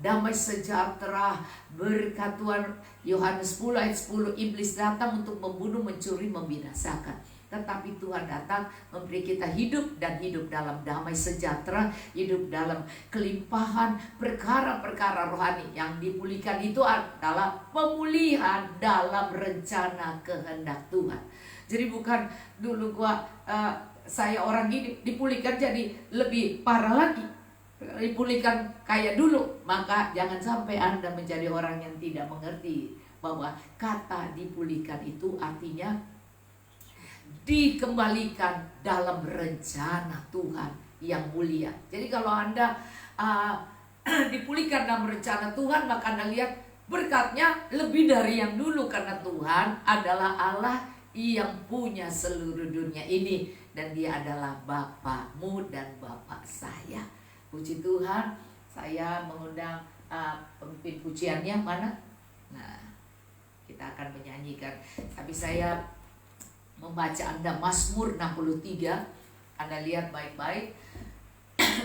damai sejahtera. Berkat Tuhan, Yohanes 10 ayat 10, iblis datang untuk membunuh, mencuri, membinasakan. Tetapi Tuhan datang memberi kita hidup, dan hidup dalam damai sejahtera, hidup dalam kelimpahan. Perkara-perkara rohani yang dipulihkan itu adalah pemulihan dalam rencana kehendak Tuhan. Jadi bukan dulu saya orang ini dipulihkan jadi lebih parah lagi. dipulihkan kayak dulu, maka jangan sampai Anda menjadi orang yang tidak mengerti bahwa kata dipulihkan itu artinya dikembalikan dalam rencana Tuhan yang mulia. Jadi kalau Anda dipulihkan dalam rencana Tuhan, maka Anda lihat berkatnya lebih dari yang dulu, karena Tuhan adalah Allah yang punya seluruh dunia ini, dan Dia adalah Bapamu dan Bapak saya. Puji Tuhan. Saya mengundang pemimpin pujiannya mana? Nah, kita akan menyanyikan. Tapi saya membaca Anda Mazmur 63. Anda lihat baik-baik.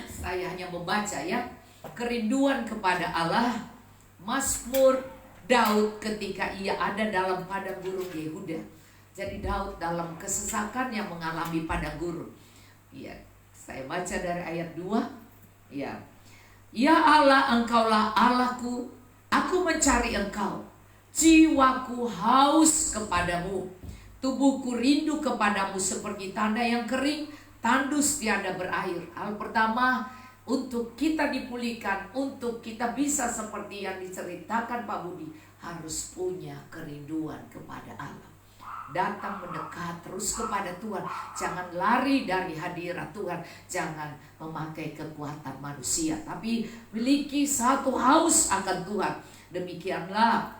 Saya hanya membaca ya. Kerinduan kepada Allah. Mazmur Daud ketika ia ada dalam padang gurun Yehuda. Jadi Daud dalam kesesakan yang mengalami padang gurun. Ya, saya baca dari ayat 2. Ya. Ya Allah, Engkaulah Allahku, aku mencari Engkau. Jiwaku haus kepadamu. Tubuhku rindu kepadamu seperti tanda yang kering, tandus tiada berair. Hal pertama, untuk kita dipulihkan, untuk kita bisa seperti yang diceritakan Pak Budi, harus punya kerinduan kepada Allah. Datang mendekat terus kepada Tuhan. Jangan lari dari hadirat Tuhan. Jangan memakai kekuatan manusia, tapi miliki satu haus akan Tuhan. Demikianlah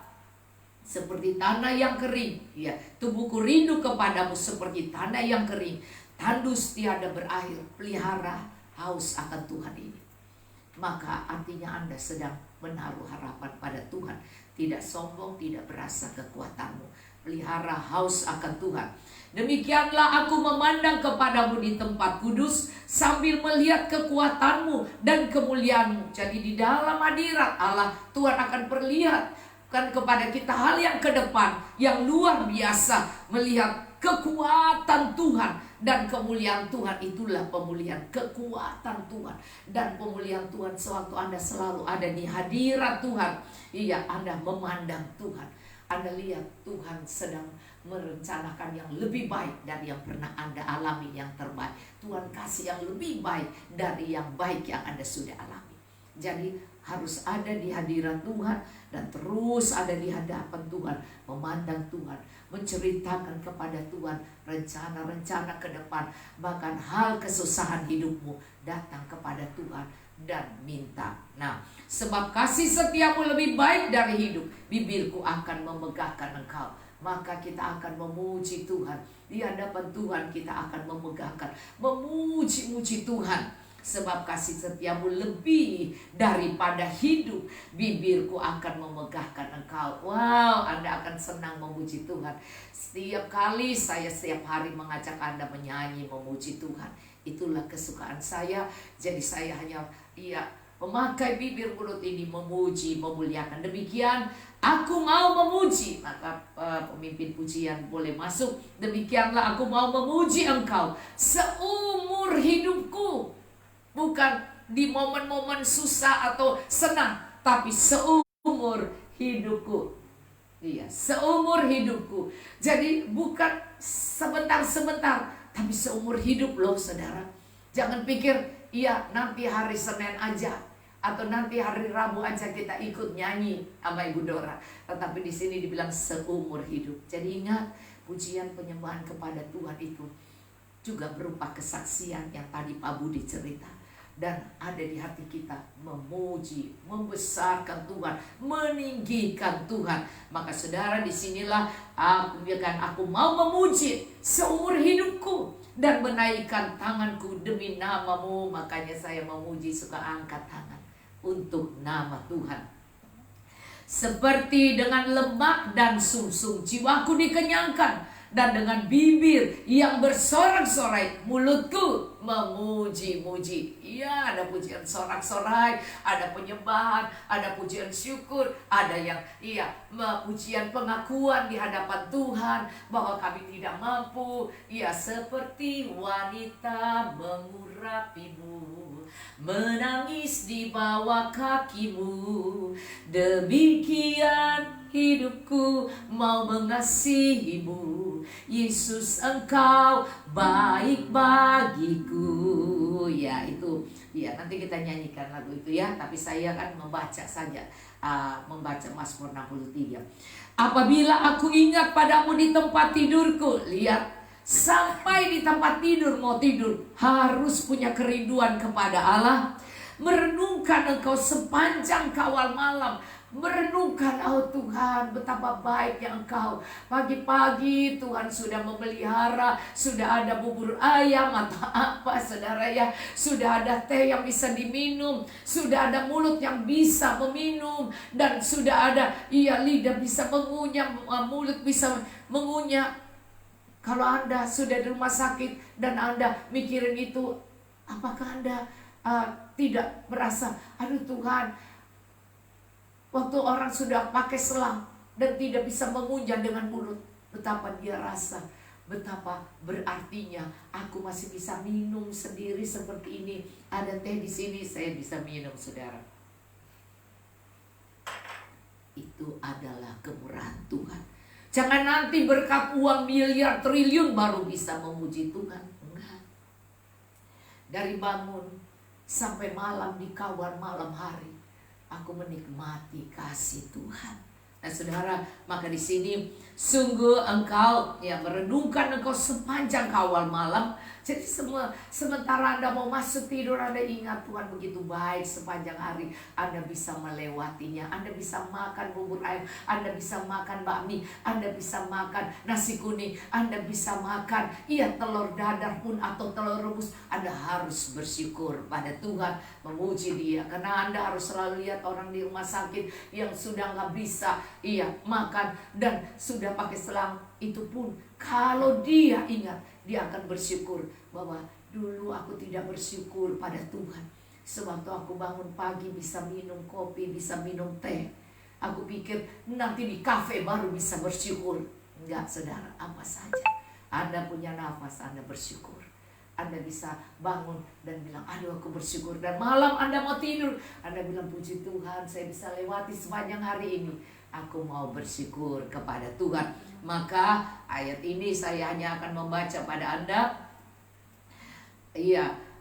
seperti tanah yang kering. Ya, tubuhku rindu kepadamu seperti tanah yang kering, tandus tiada berair. Pelihara haus akan Tuhan ini. Maka artinya Anda sedang menaruh harapan pada Tuhan. Tidak sombong, tidak berasa kekuatanmu. Pelihara haus akan Tuhan. Demikianlah aku memandang kepadamu di tempat kudus, sambil melihat kekuatanmu dan kemuliaanmu. Jadi di dalam hadirat Allah, Tuhan akan perlihatkan kepada kita hal yang ke depan, yang luar biasa. Melihat kekuatan Tuhan dan kemuliaan Tuhan. Itulah pemulihan, kekuatan Tuhan dan pemulihan Tuhan. Sewaktu Anda selalu ada di hadirat Tuhan, iya, Anda memandang Tuhan. Anda lihat Tuhan sedang merencanakan yang lebih baik dari yang pernah Anda alami, yang terbaik. Tuhan kasih yang lebih baik dari yang baik yang Anda sudah alami. Jadi harus ada di hadirat Tuhan dan terus ada di hadapan Tuhan, memandang Tuhan, menceritakan kepada Tuhan rencana-rencana ke depan, bahkan hal kesusahan hidupmu, datang kepada Tuhan dan minta. Nah, sebab kasih setiamu lebih baik dari hidup, bibirku akan memegahkan engkau. Maka kita akan memuji Tuhan. Di hadapan Tuhan kita akan memegahkan, memuji-muji Tuhan. Sebab kasih setiamu lebih daripada hidup, bibirku akan memegahkan engkau. Wow, Anda akan senang memuji Tuhan. Setiap kali saya setiap hari mengajak Anda menyanyi, memuji Tuhan. Itulah kesukaan saya. Jadi saya hanya memakai bibir mulut ini memuji, memuliakan. Demikian aku mau memuji. Maka pemimpin pujian boleh masuk. Demikianlah aku mau memuji engkau seumur hidupku. Bukan di momen-momen susah atau senang, tapi seumur hidupku. Iya, seumur hidupku. Jadi bukan sebentar-sebentar, tapi seumur hidup loh saudara. Jangan pikir, iya nanti hari Senin aja atau nanti hari Rabu aja kita ikut nyanyi sama Ibu Dora. Tetapi di sini dibilang seumur hidup. Jadi ingat, pujian penyembahan kepada Tuhan itu juga berupa kesaksian yang tadi Pak Budi cerita. Dan ada di hati kita memuji, membesarkan Tuhan, meninggikan Tuhan. Maka saudara, disinilah aku mau memuji seumur hidupku dan menaikkan tanganku demi namamu. Makanya saya memuji, suka angkat tangan untuk nama Tuhan. Seperti dengan lemak dan sumsum jiwaku dikenyangkan, dan dengan bibir yang bersorak-sorai mulutku memuji-muji. Iya, ada pujian sorak-sorai, ada penyembahan, ada pujian syukur, ada yang pujian pengakuan di hadapan Tuhan bahwa kami tidak mampu. Iya, seperti wanita mengurapimu, menangis di bawah kakimu. Demikian hidupku mau mengasihimu, Yesus, engkau baik bagiku. Ya, itu Iya, nanti kita nyanyikan lagu itu ya. Tapi saya kan membaca saja, membaca Mazmur 63. Apabila aku ingat padamu di tempat tidurku. Lihat, sampai di tempat tidur, mau tidur harus punya kerinduan kepada Allah. Merenungkan Engkau sepanjang kawal malam. Merenungkan, oh Tuhan, betapa baiknya Engkau. Pagi-pagi Tuhan sudah memelihara, sudah ada bubur ayam atau apa saudara ya, sudah ada teh yang bisa diminum, sudah ada mulut yang bisa meminum, dan sudah ada lidah bisa mengunyah, mulut bisa mengunyah. Kalau Anda sudah di rumah sakit dan Anda mikirin itu, apakah Anda tidak merasa, aduh Tuhan, waktu orang sudah pakai selang dan tidak bisa mengunyah dengan mulut, betapa dia rasa, betapa berartinya aku masih bisa minum sendiri seperti ini. Ada teh di sini, saya bisa minum, saudara. Itu adalah kemurahan Tuhan. Jangan nanti berkat uang miliar triliun baru bisa memuji Tuhan. Enggak. Dari bangun sampai malam dikawal malam hari, aku menikmati kasih Tuhan. Nah saudara, maka di sini sungguh engkau merenungkan engkau sepanjang kawal malam. Jadi sementara Anda mau masuk tidur, Anda ingat Tuhan begitu baik sepanjang hari. Anda bisa melewatinya. Anda bisa makan bubur ayam, Anda bisa makan bakmi, Anda bisa makan nasi kuning, Anda bisa makan telur dadar pun atau telur rebus. Anda harus bersyukur pada Tuhan, memuji Dia. Karena Anda harus selalu lihat orang di rumah sakit yang sudah nggak bisa makan dan sudah pakai selang. Itu pun kalau dia ingat, dia akan bersyukur bahwa dulu aku tidak bersyukur pada Tuhan. Sewaktu aku bangun pagi bisa minum kopi, bisa minum teh, aku pikir nanti di kafe baru bisa bersyukur. Enggak saudara, apa saja Anda punya nafas, Anda bersyukur. Anda bisa bangun dan bilang, aduh aku bersyukur. Dan malam Anda mau tidur, Anda bilang, puji Tuhan saya bisa lewati sepanjang hari ini. Aku mau bersyukur kepada Tuhan. Maka ayat ini saya hanya akan membaca pada Anda.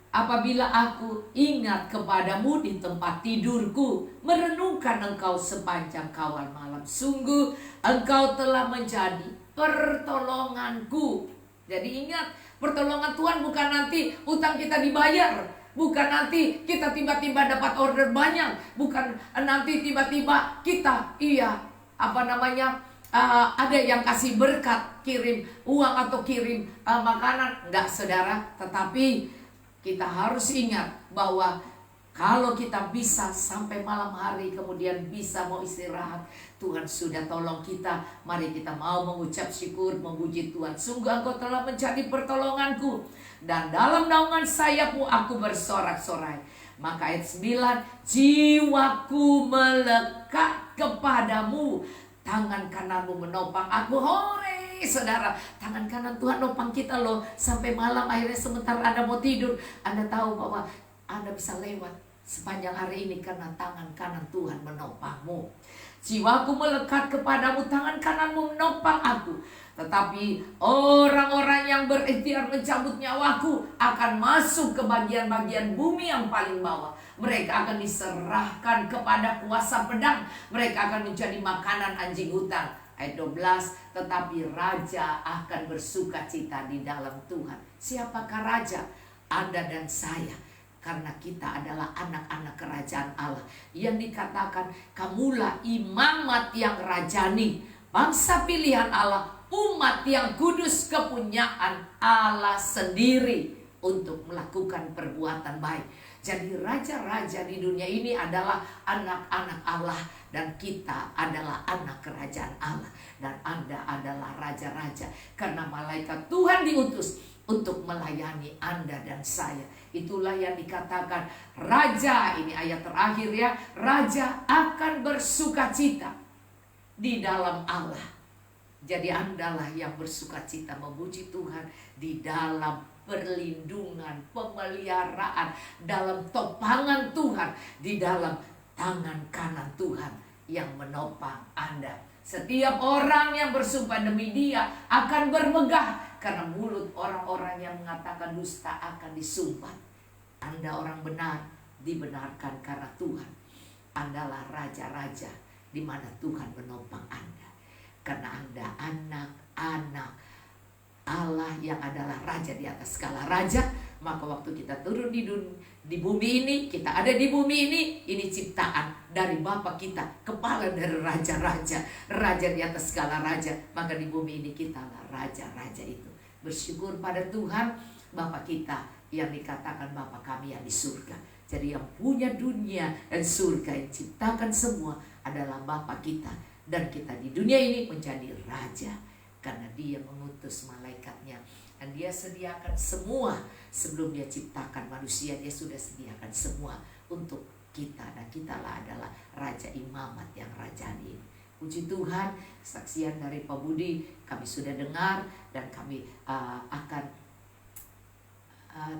Apabila aku ingat kepadamu di tempat tidurku, merenungkan engkau sepanjang kawal malam. Sungguh engkau telah menjadi pertolonganku. Jadi ingat, pertolongan Tuhan bukan nanti utang kita dibayar, bukan nanti kita tiba-tiba dapat order banyak, bukan nanti tiba-tiba kita ada yang kasih berkat, kirim uang atau kirim makanan. Enggak saudara, tetapi kita harus ingat bahwa kalau kita bisa sampai malam hari kemudian bisa mau istirahat, Tuhan sudah tolong kita. Mari kita mau mengucap syukur, memuji Tuhan. Sungguh engkau telah menjadi pertolonganku, dan dalam naungan sayapmu aku bersorak-sorai. Maka ayat 9, jiwaku melekat kepadamu, tangan kananmu menopang aku. Hore saudara, tangan kanan Tuhan nopang kita loh. Sampai malam akhirnya sementara Anda mau tidur, Anda tahu bahwa Anda bisa lewat sepanjang hari ini karena tangan kanan Tuhan menopangmu. Jiwaku melekat kepadamu, tangan kananmu menopang aku. Tetapi orang-orang yang berikhtiar mencabut nyawaku akan masuk ke bagian-bagian bumi yang paling bawah. Mereka akan diserahkan kepada kuasa pedang. Mereka akan menjadi makanan anjing hutan. Ayat 12, tetapi raja akan bersukacita di dalam Tuhan. Siapakah raja? Anda dan saya. Karena kita adalah anak-anak kerajaan Allah. Yang dikatakan, kamulah imamat yang rajani, bangsa pilihan Allah, umat yang kudus, kepunyaan Allah sendiri, untuk melakukan perbuatan baik. Jadi raja-raja di dunia ini adalah anak-anak Allah, dan kita adalah anak kerajaan Allah, dan Anda adalah raja-raja. Karena malaikat Tuhan diutus untuk melayani Anda dan saya. Itulah yang dikatakan raja, ini ayat terakhir ya, raja akan bersukacita di dalam Allah. Jadi Andalah yang bersukacita memuji Tuhan di dalam perlindungan, pemeliharaan, dalam topangan Tuhan, di dalam tangan kanan Tuhan yang menopang Anda. Setiap orang yang bersumpah demi Dia akan bermegah, karena mulut orang-orang yang mengatakan dusta akan disumpah. Anda orang benar, dibenarkan karena Tuhan. Andalah raja-raja di mana Tuhan menopang Anda. Karena Anda anak-anak Allah yang adalah raja di atas segala raja. Maka waktu kita turun di bumi ini, kita ada di bumi ini ciptaan dari Bapa kita, kepala dari raja-raja, raja di atas segala raja. Maka di bumi ini kita lah raja-raja itu. Bersyukur pada Tuhan, Bapa kita yang dikatakan Bapa kami yang di surga. Jadi yang punya dunia dan surga, yang ciptakan semua adalah Bapa kita. Dan kita di dunia ini menjadi raja karena Dia mengutus malaikatnya. Dan Dia sediakan semua sebelum Dia ciptakan manusia. Dia sudah sediakan semua untuk kita. Dan kitalah adalah raja imamat yang rajani. Puji Tuhan, saksian dari Pak Budi kami sudah dengar. Dan kami akan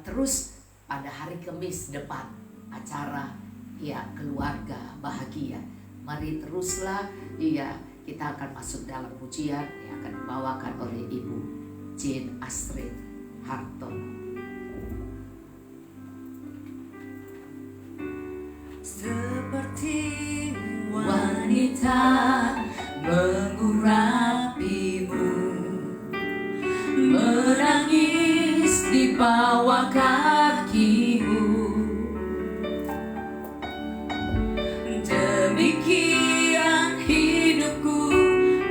terus pada hari Kamis depan acara ya keluarga bahagia. Mari teruslah ya, kita akan masuk dalam pujian yang akan dibawakan oleh Ibu Jane Astrid Hartono. Seperti wanita mengurapimu, menangis di bawah kakimu. Demikian hidupku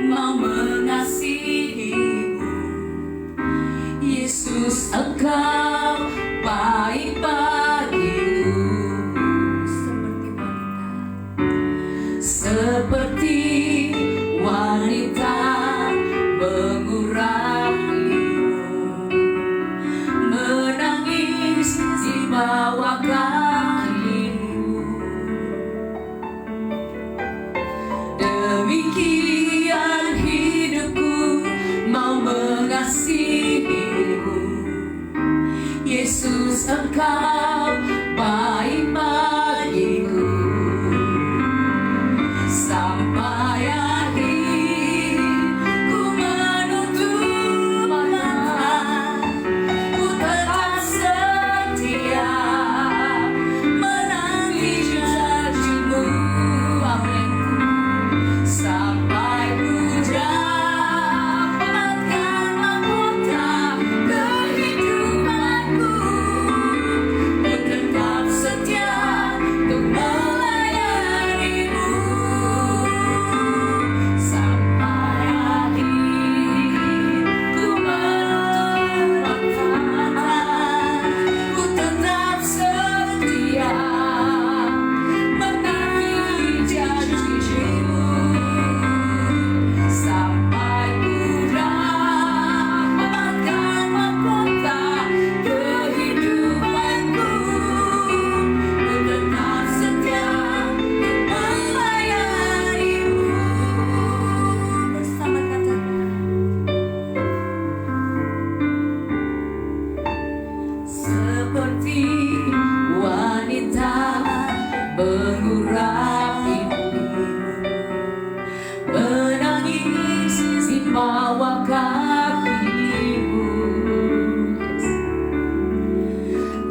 mau mengasihimu. Yesus, Engkau baik bagiku. Seperti wanita mengurapimu, menangis di bawah kakimu. Demikian hidupku mau mengasihimu. Yesus, Engkau baik bagiku. Sampai akhir ku menutup mata, ku tetap setia menanti janji-Mu. Amin. Sampai ku dapatkan mahkota kehidupanku, ku tetap setia untuk melayani-Mu. Sampai akhir ku menutup mata, ku tetap setia menanti janji-Mu. Sampai ku dapatkan mahkota kehidupanku, ku tetap setia untuk melayani-Mu. Bersama katakan, seperti wanita mengurapimu, menangis di bawah kakimu.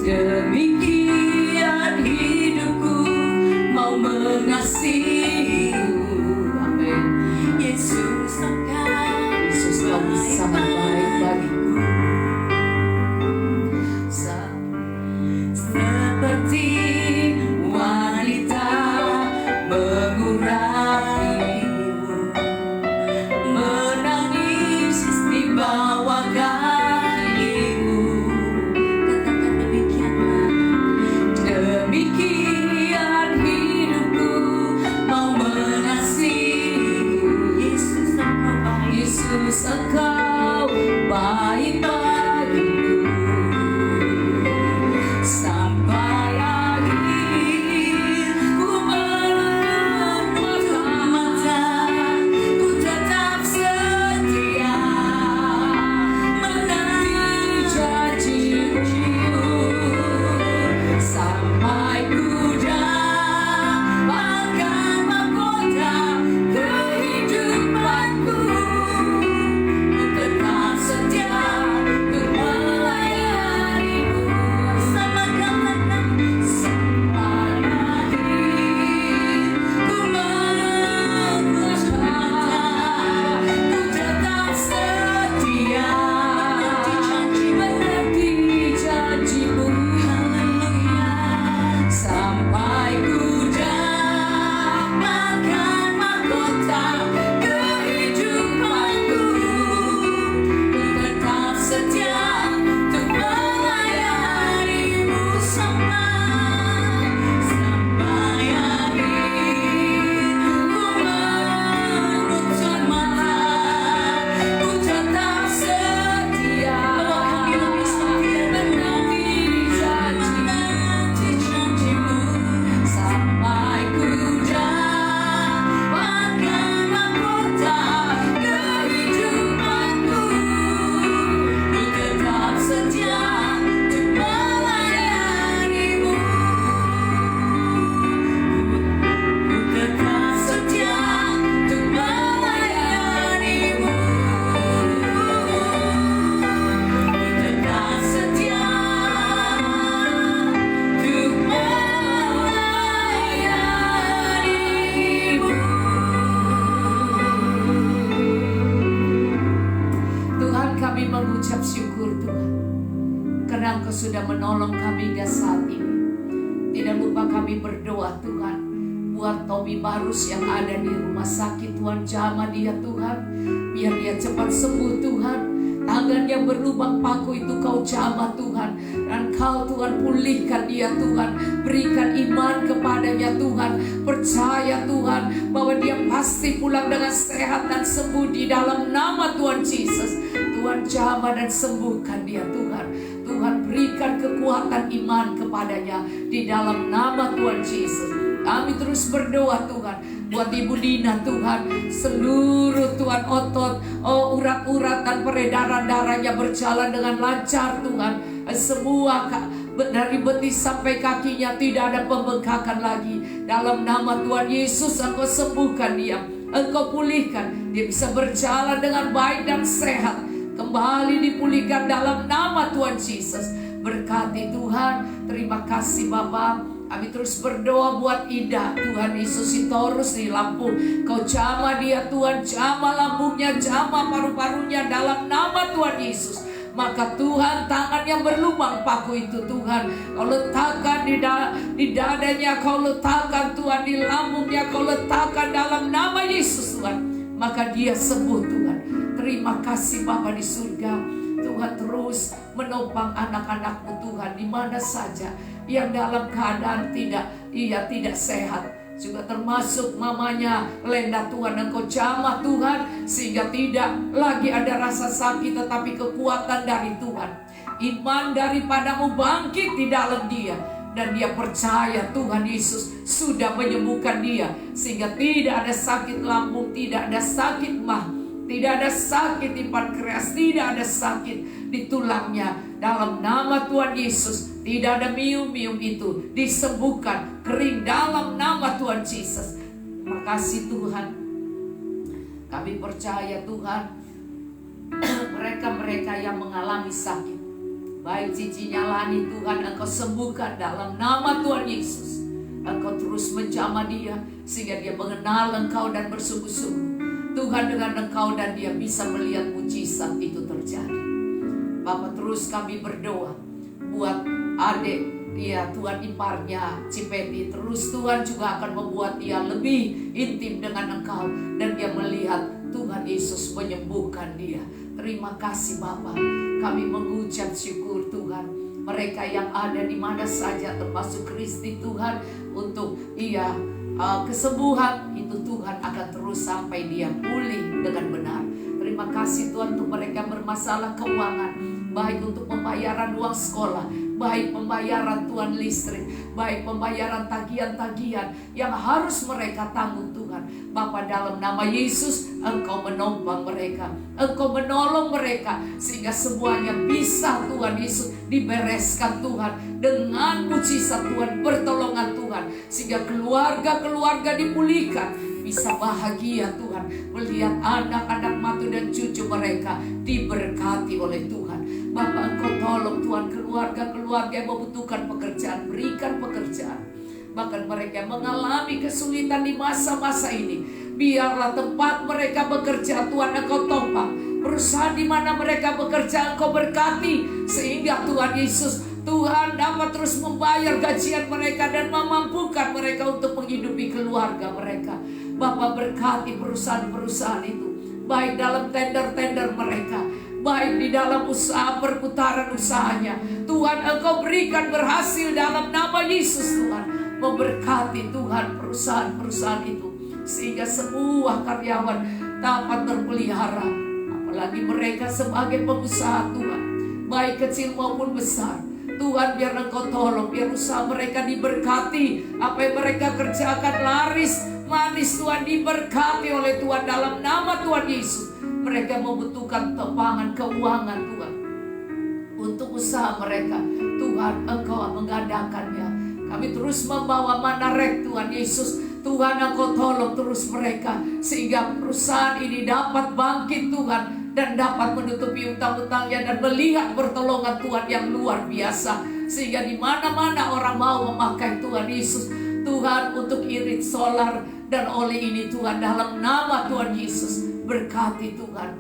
Demikian hidupku mau mengasihimu. Amin. Yesus, Yesus, Kau sangat baik bagiku. seperti wanita mengurapimu, menangis di bawah kakimu. Katakan demikianlah. Demikian hidupku mau mengasihimu. Yesus, Engkau baik. Yesus, Engkau hingga saat ini. Tidak lupa kami berdoa Tuhan, buat Tommy Barus yang ada di rumah sakit. Tuhan, jamah dia Tuhan, biar dia cepat sembuh Tuhan. Tangan yang berlubang paku itu Kau jamah Tuhan, dan Kau Tuhan pulihkan dia Tuhan. Berikan iman kepadanya Tuhan. Percaya Tuhan bahwa dia pasti pulang dengan sehat dan sembuh di dalam nama Tuhan Yesus. Tuhan jamah dan sembuhkan dia Tuhan. Tuhan berikan kekuatan iman kepadanya di dalam nama Tuhan Yesus. Kami terus berdoa Tuhan buat Ibu Dina Tuhan, seluruh Tuhan otot, urat-urat dan peredaran darahnya berjalan dengan lancar Tuhan. Semua dari betis sampai kakinya tidak ada pembengkakan lagi. Dalam nama Tuhan Yesus Engkau sembuhkan dia, Engkau pulihkan. Dia bisa berjalan dengan baik dan sehat, kembali dipulihkan dalam nama Tuhan Yesus. Berkati Tuhan. Terima kasih Bapa. Kami terus berdoa buat Ida, Tuhan Yesus Sitorus di Lampung. Kau jamah dia Tuhan, jamah lambungnya, jamah paru-parunya dalam nama Tuhan Yesus. Maka Tuhan, tangan yang berlubang paku itu Tuhan, Kau letakkan di dadanya, Kau letakkan Tuhan di lambungnya, Kau letakkan dalam nama Yesus Tuhan. Maka dia sembuh Tuhan. Terima kasih Bapa di surga. Tuhan terus menopang anak-anak-Mu Tuhan di mana saja yang dalam keadaan tidak sehat, juga termasuk mamanya Lenda Tuhan. Engkau jamah Tuhan sehingga tidak lagi ada rasa sakit, tetapi kekuatan dari Tuhan, iman daripada-Mu bangkit di dalam dia, dan dia percaya Tuhan Yesus sudah menyembuhkan dia, sehingga tidak ada sakit lambung, tidak ada sakit mah, tidak ada sakit di pankreas, tidak ada sakit di tulangnya. Dalam nama Tuhan Yesus, tidak ada mium-mium itu disembuhkan, kering dalam nama Tuhan Yesus. Terima kasih Tuhan. Kami percaya Tuhan, mereka-mereka yang mengalami sakit, baik cicinya Lani Tuhan, Engkau sembuhkan dalam nama Tuhan Yesus. Engkau terus menjamah dia sehingga dia mengenal Engkau dan bersungguh-sungguh Tuhan dengan Engkau, dan dia bisa melihat mujizat itu terjadi. Bapak, terus kami berdoa buat adik dia Tuhan iparnya Cipeti. Terus Tuhan juga akan membuat dia lebih intim dengan Engkau, dan dia melihat Tuhan Yesus menyembuhkan dia. Terima kasih Bapak. Kami mengucap syukur Tuhan, mereka yang ada di mana saja, termasuk Kristi Tuhan, untuk kesembuhan itu Tuhan akan terus sampai dia pulih dengan benar. Terima kasih Tuhan untuk mereka bermasalah keuangan, baik untuk pembayaran uang sekolah, baik pembayaran Tuhan listrik, baik pembayaran tagihan-tagihan yang harus mereka tanggung Tuhan. Bapa, dalam nama Yesus Engkau menopang mereka, Engkau menolong mereka, sehingga semuanya bisa Tuhan Yesus dibereskan Tuhan dengan mujizat Tuhan, pertolongan Tuhan, sehingga keluarga-keluarga dipulihkan, bisa bahagia Tuhan melihat anak-anak mantu dan cucu mereka diberkati oleh Tuhan. Bapak, Engkau tolong Tuhan keluarga-keluarga yang membutuhkan pekerjaan, berikan pekerjaan. Bahkan mereka yang mengalami kesulitan di masa-masa ini, biarlah tempat mereka bekerja Tuhan Engkau topang. Perusahaan di mana mereka bekerja Engkau berkati, sehingga Tuhan Yesus, Tuhan dapat terus membayar gajian mereka dan memampukan mereka untuk menghidupi keluarga mereka. Bapak, berkati perusahaan-perusahaan itu, baik dalam tender-tender mereka, baik di dalam usaha perputaran usahanya. Tuhan Engkau berikan berhasil dalam nama Yesus Tuhan. Memberkati Tuhan perusahaan-perusahaan itu, sehingga semua karyawan dapat terpelihara. Apalagi mereka sebagai pengusaha Tuhan, baik kecil maupun besar. Tuhan, biar Engkau tolong, biar usaha mereka diberkati. Apa yang mereka kerjakan laris, manis Tuhan, diberkati oleh Tuhan dalam nama Tuhan Yesus. Mereka membutuhkan topangan keuangan Tuhan untuk usaha mereka. Tuhan Engkau mengadakannya. Kami terus membawa manarek Tuhan Yesus. Tuhan Engkau tolong terus mereka, sehingga perusahaan ini dapat bangkit Tuhan, dan dapat menutupi utang-utangnya dan melihat pertolongan Tuhan yang luar biasa. Sehingga di mana-mana orang mau memakai Tuhan Yesus, Tuhan, untuk irit solar dan oli ini Tuhan, dalam nama Tuhan Yesus. Berkati Tuhan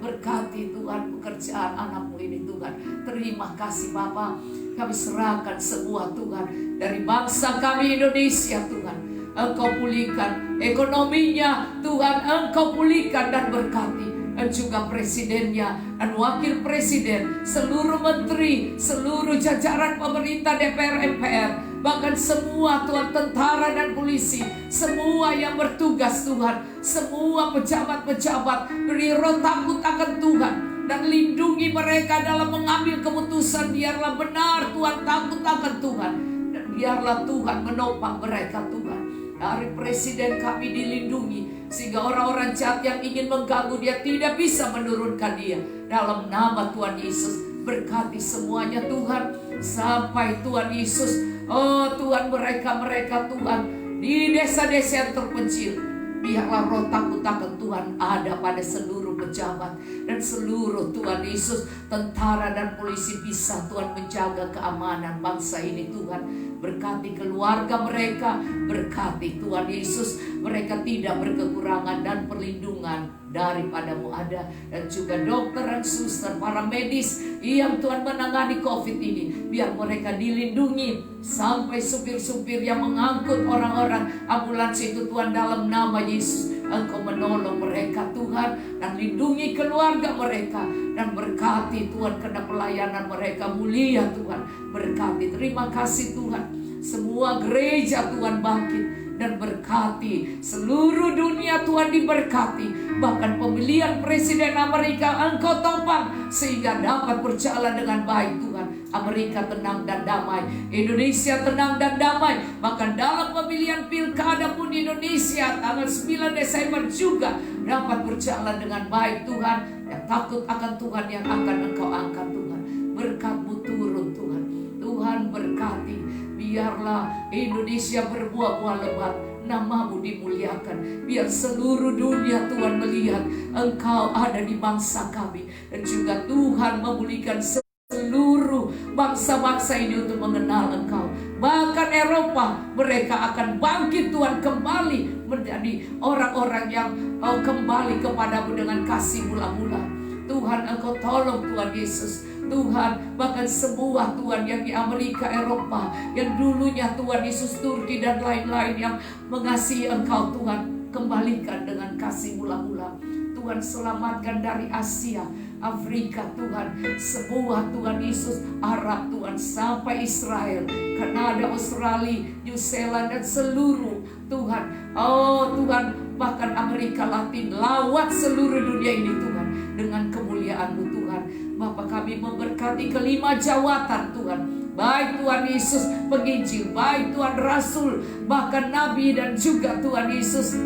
pekerjaan anak-Mu ini Tuhan. Terima kasih Bapa. Kami serahkan semua Tuhan dari bangsa kami Indonesia Tuhan. Engkau pulihkan ekonominya Tuhan, Engkau pulihkan dan berkati. Dan juga presidennya dan wakil presiden, seluruh menteri, seluruh jajaran pemerintah DPR MPR, bahkan semua Tuhan tentara dan polisi, semua yang bertugas Tuhan, semua pejabat-pejabat, beri roh takut akan Tuhan dan lindungi mereka dalam mengambil keputusan. Biarlah benar Tuhan, takut akan Tuhan, dan biarlah Tuhan menopang mereka Tuhan. Dari presiden kami dilindungi, sehingga orang-orang jahat yang ingin mengganggu dia tidak bisa menurunkan dia. Dalam nama Tuhan Yesus, berkati semuanya Tuhan, sampai Tuhan Yesus, oh Tuhan, mereka Tuhan di desa-desa yang terpencil, biarlah roh takut akan Tuhan ada pada seluruh pejabat dan seluruh Tuhan Yesus tentara dan polisi bisa Tuhan menjaga keamanan bangsa ini Tuhan. Berkati keluarga mereka, berkati Tuhan Yesus, mereka tidak berkekurangan dan perlindungan daripadamu ada. Dan juga dokter dan suster, para medis yang Tuhan menangani COVID ini, biar mereka dilindungi. Sampai supir-supir yang mengangkut orang-orang ambulans itu Tuhan, dalam nama Yesus Engkau menolong mereka Tuhan, dan lindungi keluarga mereka, dan berkati Tuhan karena pelayanan mereka mulia Tuhan. Berkati, terima kasih Tuhan, semua gereja Tuhan bangkit dan berkati seluruh dunia Tuhan diberkati. Bahkan pemilihan presiden Amerika Engkau topang sehingga dapat berjalan dengan baik Tuhan. Amerika tenang dan damai, Indonesia tenang dan damai. Bahkan dalam pemilihan pilkada pun di Indonesia tanggal 9 Desember juga dapat berjalan dengan baik Tuhan. Yang takut akan Tuhan yang akan Engkau angkat Tuhan. Berkat-Mu turun Tuhan. Tuhan berkati, biarlah Indonesia berbuah-buah lebat, nama-Mu dimuliakan. Biar seluruh dunia Tuhan melihat Engkau ada di bangsa kami. Dan juga Tuhan memulihkan seluruh bangsa-bangsa ini untuk mengenal Engkau. Bahkan Eropa, mereka akan bangkit Tuhan, kembali menjadi orang-orang yang kembali kepadamu dengan kasih mula-mula. Tuhan, Engkau tolong Tuhan Yesus. Tuhan, bahkan semua Tuhan yang di Amerika, Eropa, yang dulunya Tuhan Yesus, Turki dan lain-lain yang mengasihi Engkau Tuhan, kembalikan dengan kasih mula-mula. Tuhan, selamatkan dari Asia, Afrika Tuhan, semua Tuhan Yesus, Arab Tuhan, sampai Israel, Kanada, Australia, New Zealand dan seluruh Tuhan, oh Tuhan, bahkan Amerika Latin, lawat seluruh dunia ini Tuhan, dengan kemuliaan-Mu Tuhan. Bapa, kami memberkati kelima jawatan Tuhan, baik Tuhan Yesus penginjil, baik Tuhan Rasul, bahkan Nabi dan juga Tuhan Yesus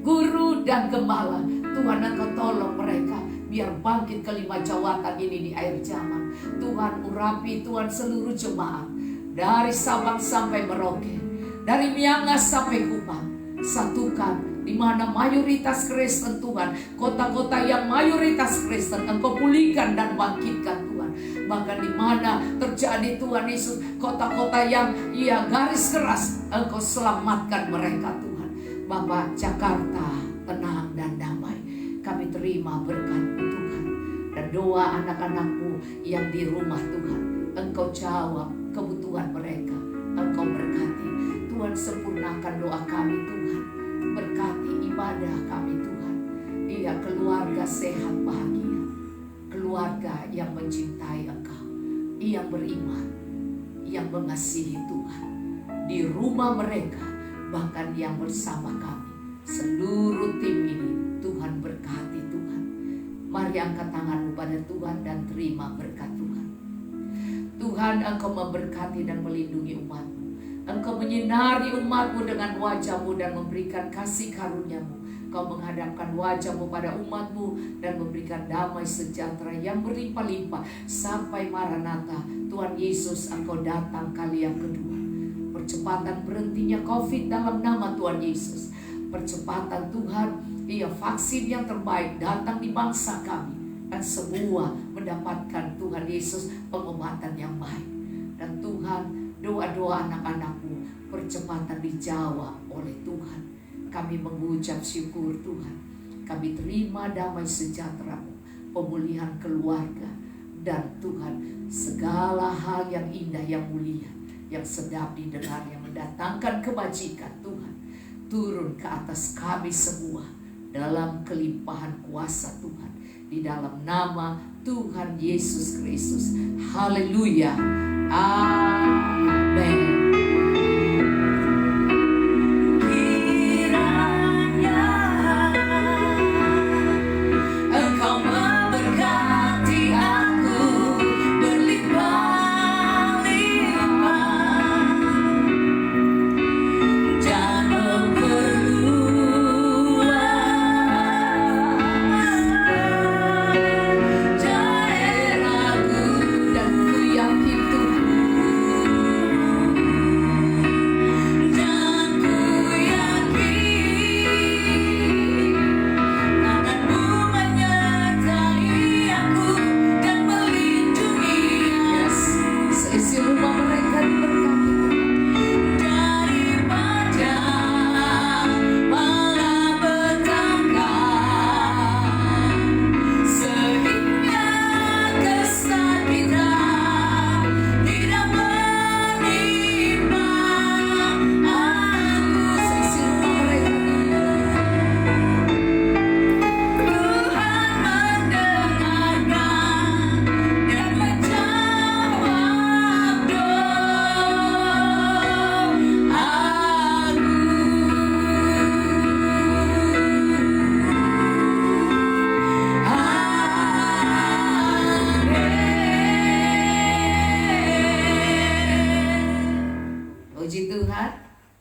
guru dan gembala. Tuhan, Engkau tolong mereka biar bangkit kelima jawatan ini di akhir zaman. Tuhan, urapi Tuhan seluruh jemaat dari Sabang sampai Merauke, dari Miangas sampai Kupang. Satukan di mana mayoritas Kristen Tuhan, kota-kota yang mayoritas Kristen Engkau pulihkan dan bangkitkan Tuhan. Bahkan di mana terjadi Tuhan Yesus kota-kota yang garis keras, Engkau selamatkan mereka Tuhan. Bapa, Jakarta tenang dan damai, kami terima berkat-Mu Tuhan. Dan doa anak-anak-Mu yang di rumah Tuhan, Engkau jawab kebutuhan mereka, Engkau berkati. Tuhan, sempurnakan doa kami Tuhan, berkati ibadah kami Tuhan. Iya, keluarga sehat bahagia, keluarga yang mencintai Engkau, yang beriman, yang mengasihi Tuhan. Di rumah mereka, bahkan yang bersama kami, seluruh tim ini Tuhan berkati Tuhan. Mari angkat tanganmu pada Tuhan dan terima berkat Tuhan. Tuhan, Engkau memberkati dan melindungi umat-Mu. Engkau menyinari umat-Mu dengan wajah-Mu dan memberikan kasih karunia-Mu. Engkau menghadapkan wajah-Mu pada umat-Mu dan memberikan damai sejahtera yang berlimpah-limpah sampai Maranatha. Tuhan Yesus, Engkau datang kali yang kedua. Percepatan berhentinya COVID dalam nama Tuhan Yesus. Percepatan Tuhan, vaksin yang terbaik datang di bangsa kami. Dan semua mendapatkan Tuhan Yesus pengobatan yang baik. Dan Tuhan, doa-doa anak-anak-Mu percepatan dijawab oleh Tuhan. Kami mengucap syukur Tuhan. Kami terima damai sejahtera-Mu, pemulihan keluarga, Dan Tuhan, segala hal yang indah, yang mulia, yang sedap didengar, yang mendatangkan kebajikan, Tuhan, turun ke atas kami semua dalam kelimpahan kuasa Tuhan, di dalam nama Tuhan Yesus Kristus. Haleluya. Amin.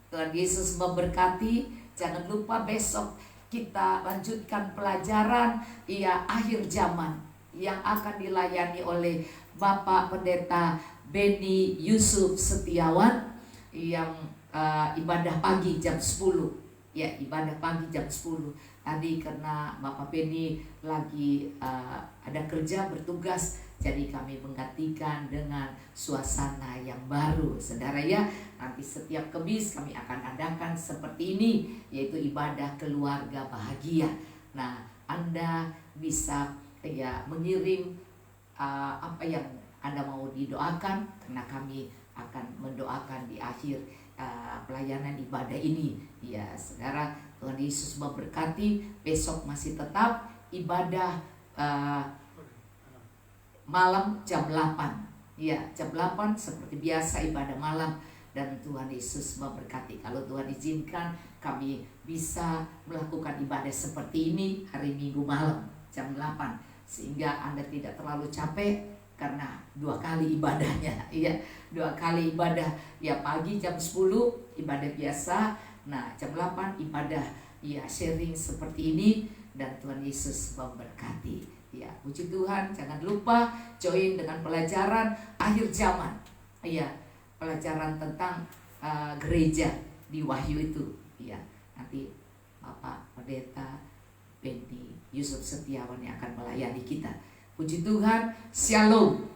Tuhan Yesus memberkati. Jangan lupa besok kita lanjutkan pelajaran akhir zaman yang akan dilayani oleh Bapak Pendeta Beni Yusuf Setiawan yang ibadah pagi jam 10. Ya, ibadah pagi jam 10. Tadi karena Bapak Beni lagi ada kerja bertugas, jadi kami menggantikan dengan suasana yang baru. Saudara ya, nanti setiap Kamis kami akan adakan seperti ini, yaitu ibadah keluarga bahagia. Nah, Anda bisa mengirim apa yang Anda mau didoakan, karena kami akan mendoakan di akhir pelayanan ibadah ini. Ya, saudara, Tuhan Yesus memberkati. Besok masih tetap ibadah malam jam 8. Ya, jam 8 seperti biasa ibadah malam. Dan Tuhan Yesus memberkati. Kalau Tuhan izinkan, kami bisa melakukan ibadah seperti ini hari Minggu malam jam 8, sehingga Anda tidak terlalu capek karena 2 kali ibadahnya. Iya, 2 kali ibadah. Ya, pagi jam 10 ibadah biasa. Nah, jam 8 ibadah sharing seperti ini. Dan Tuhan Yesus memberkati. Ya, puji Tuhan. Jangan lupa join dengan pelajaran akhir zaman. Ya, pelajaran tentang gereja di Wahyu itu. Ya, nanti Bapak Pendeta Beni Yusuf Setiawan yang akan melayani kita. Puji Tuhan. Shalom.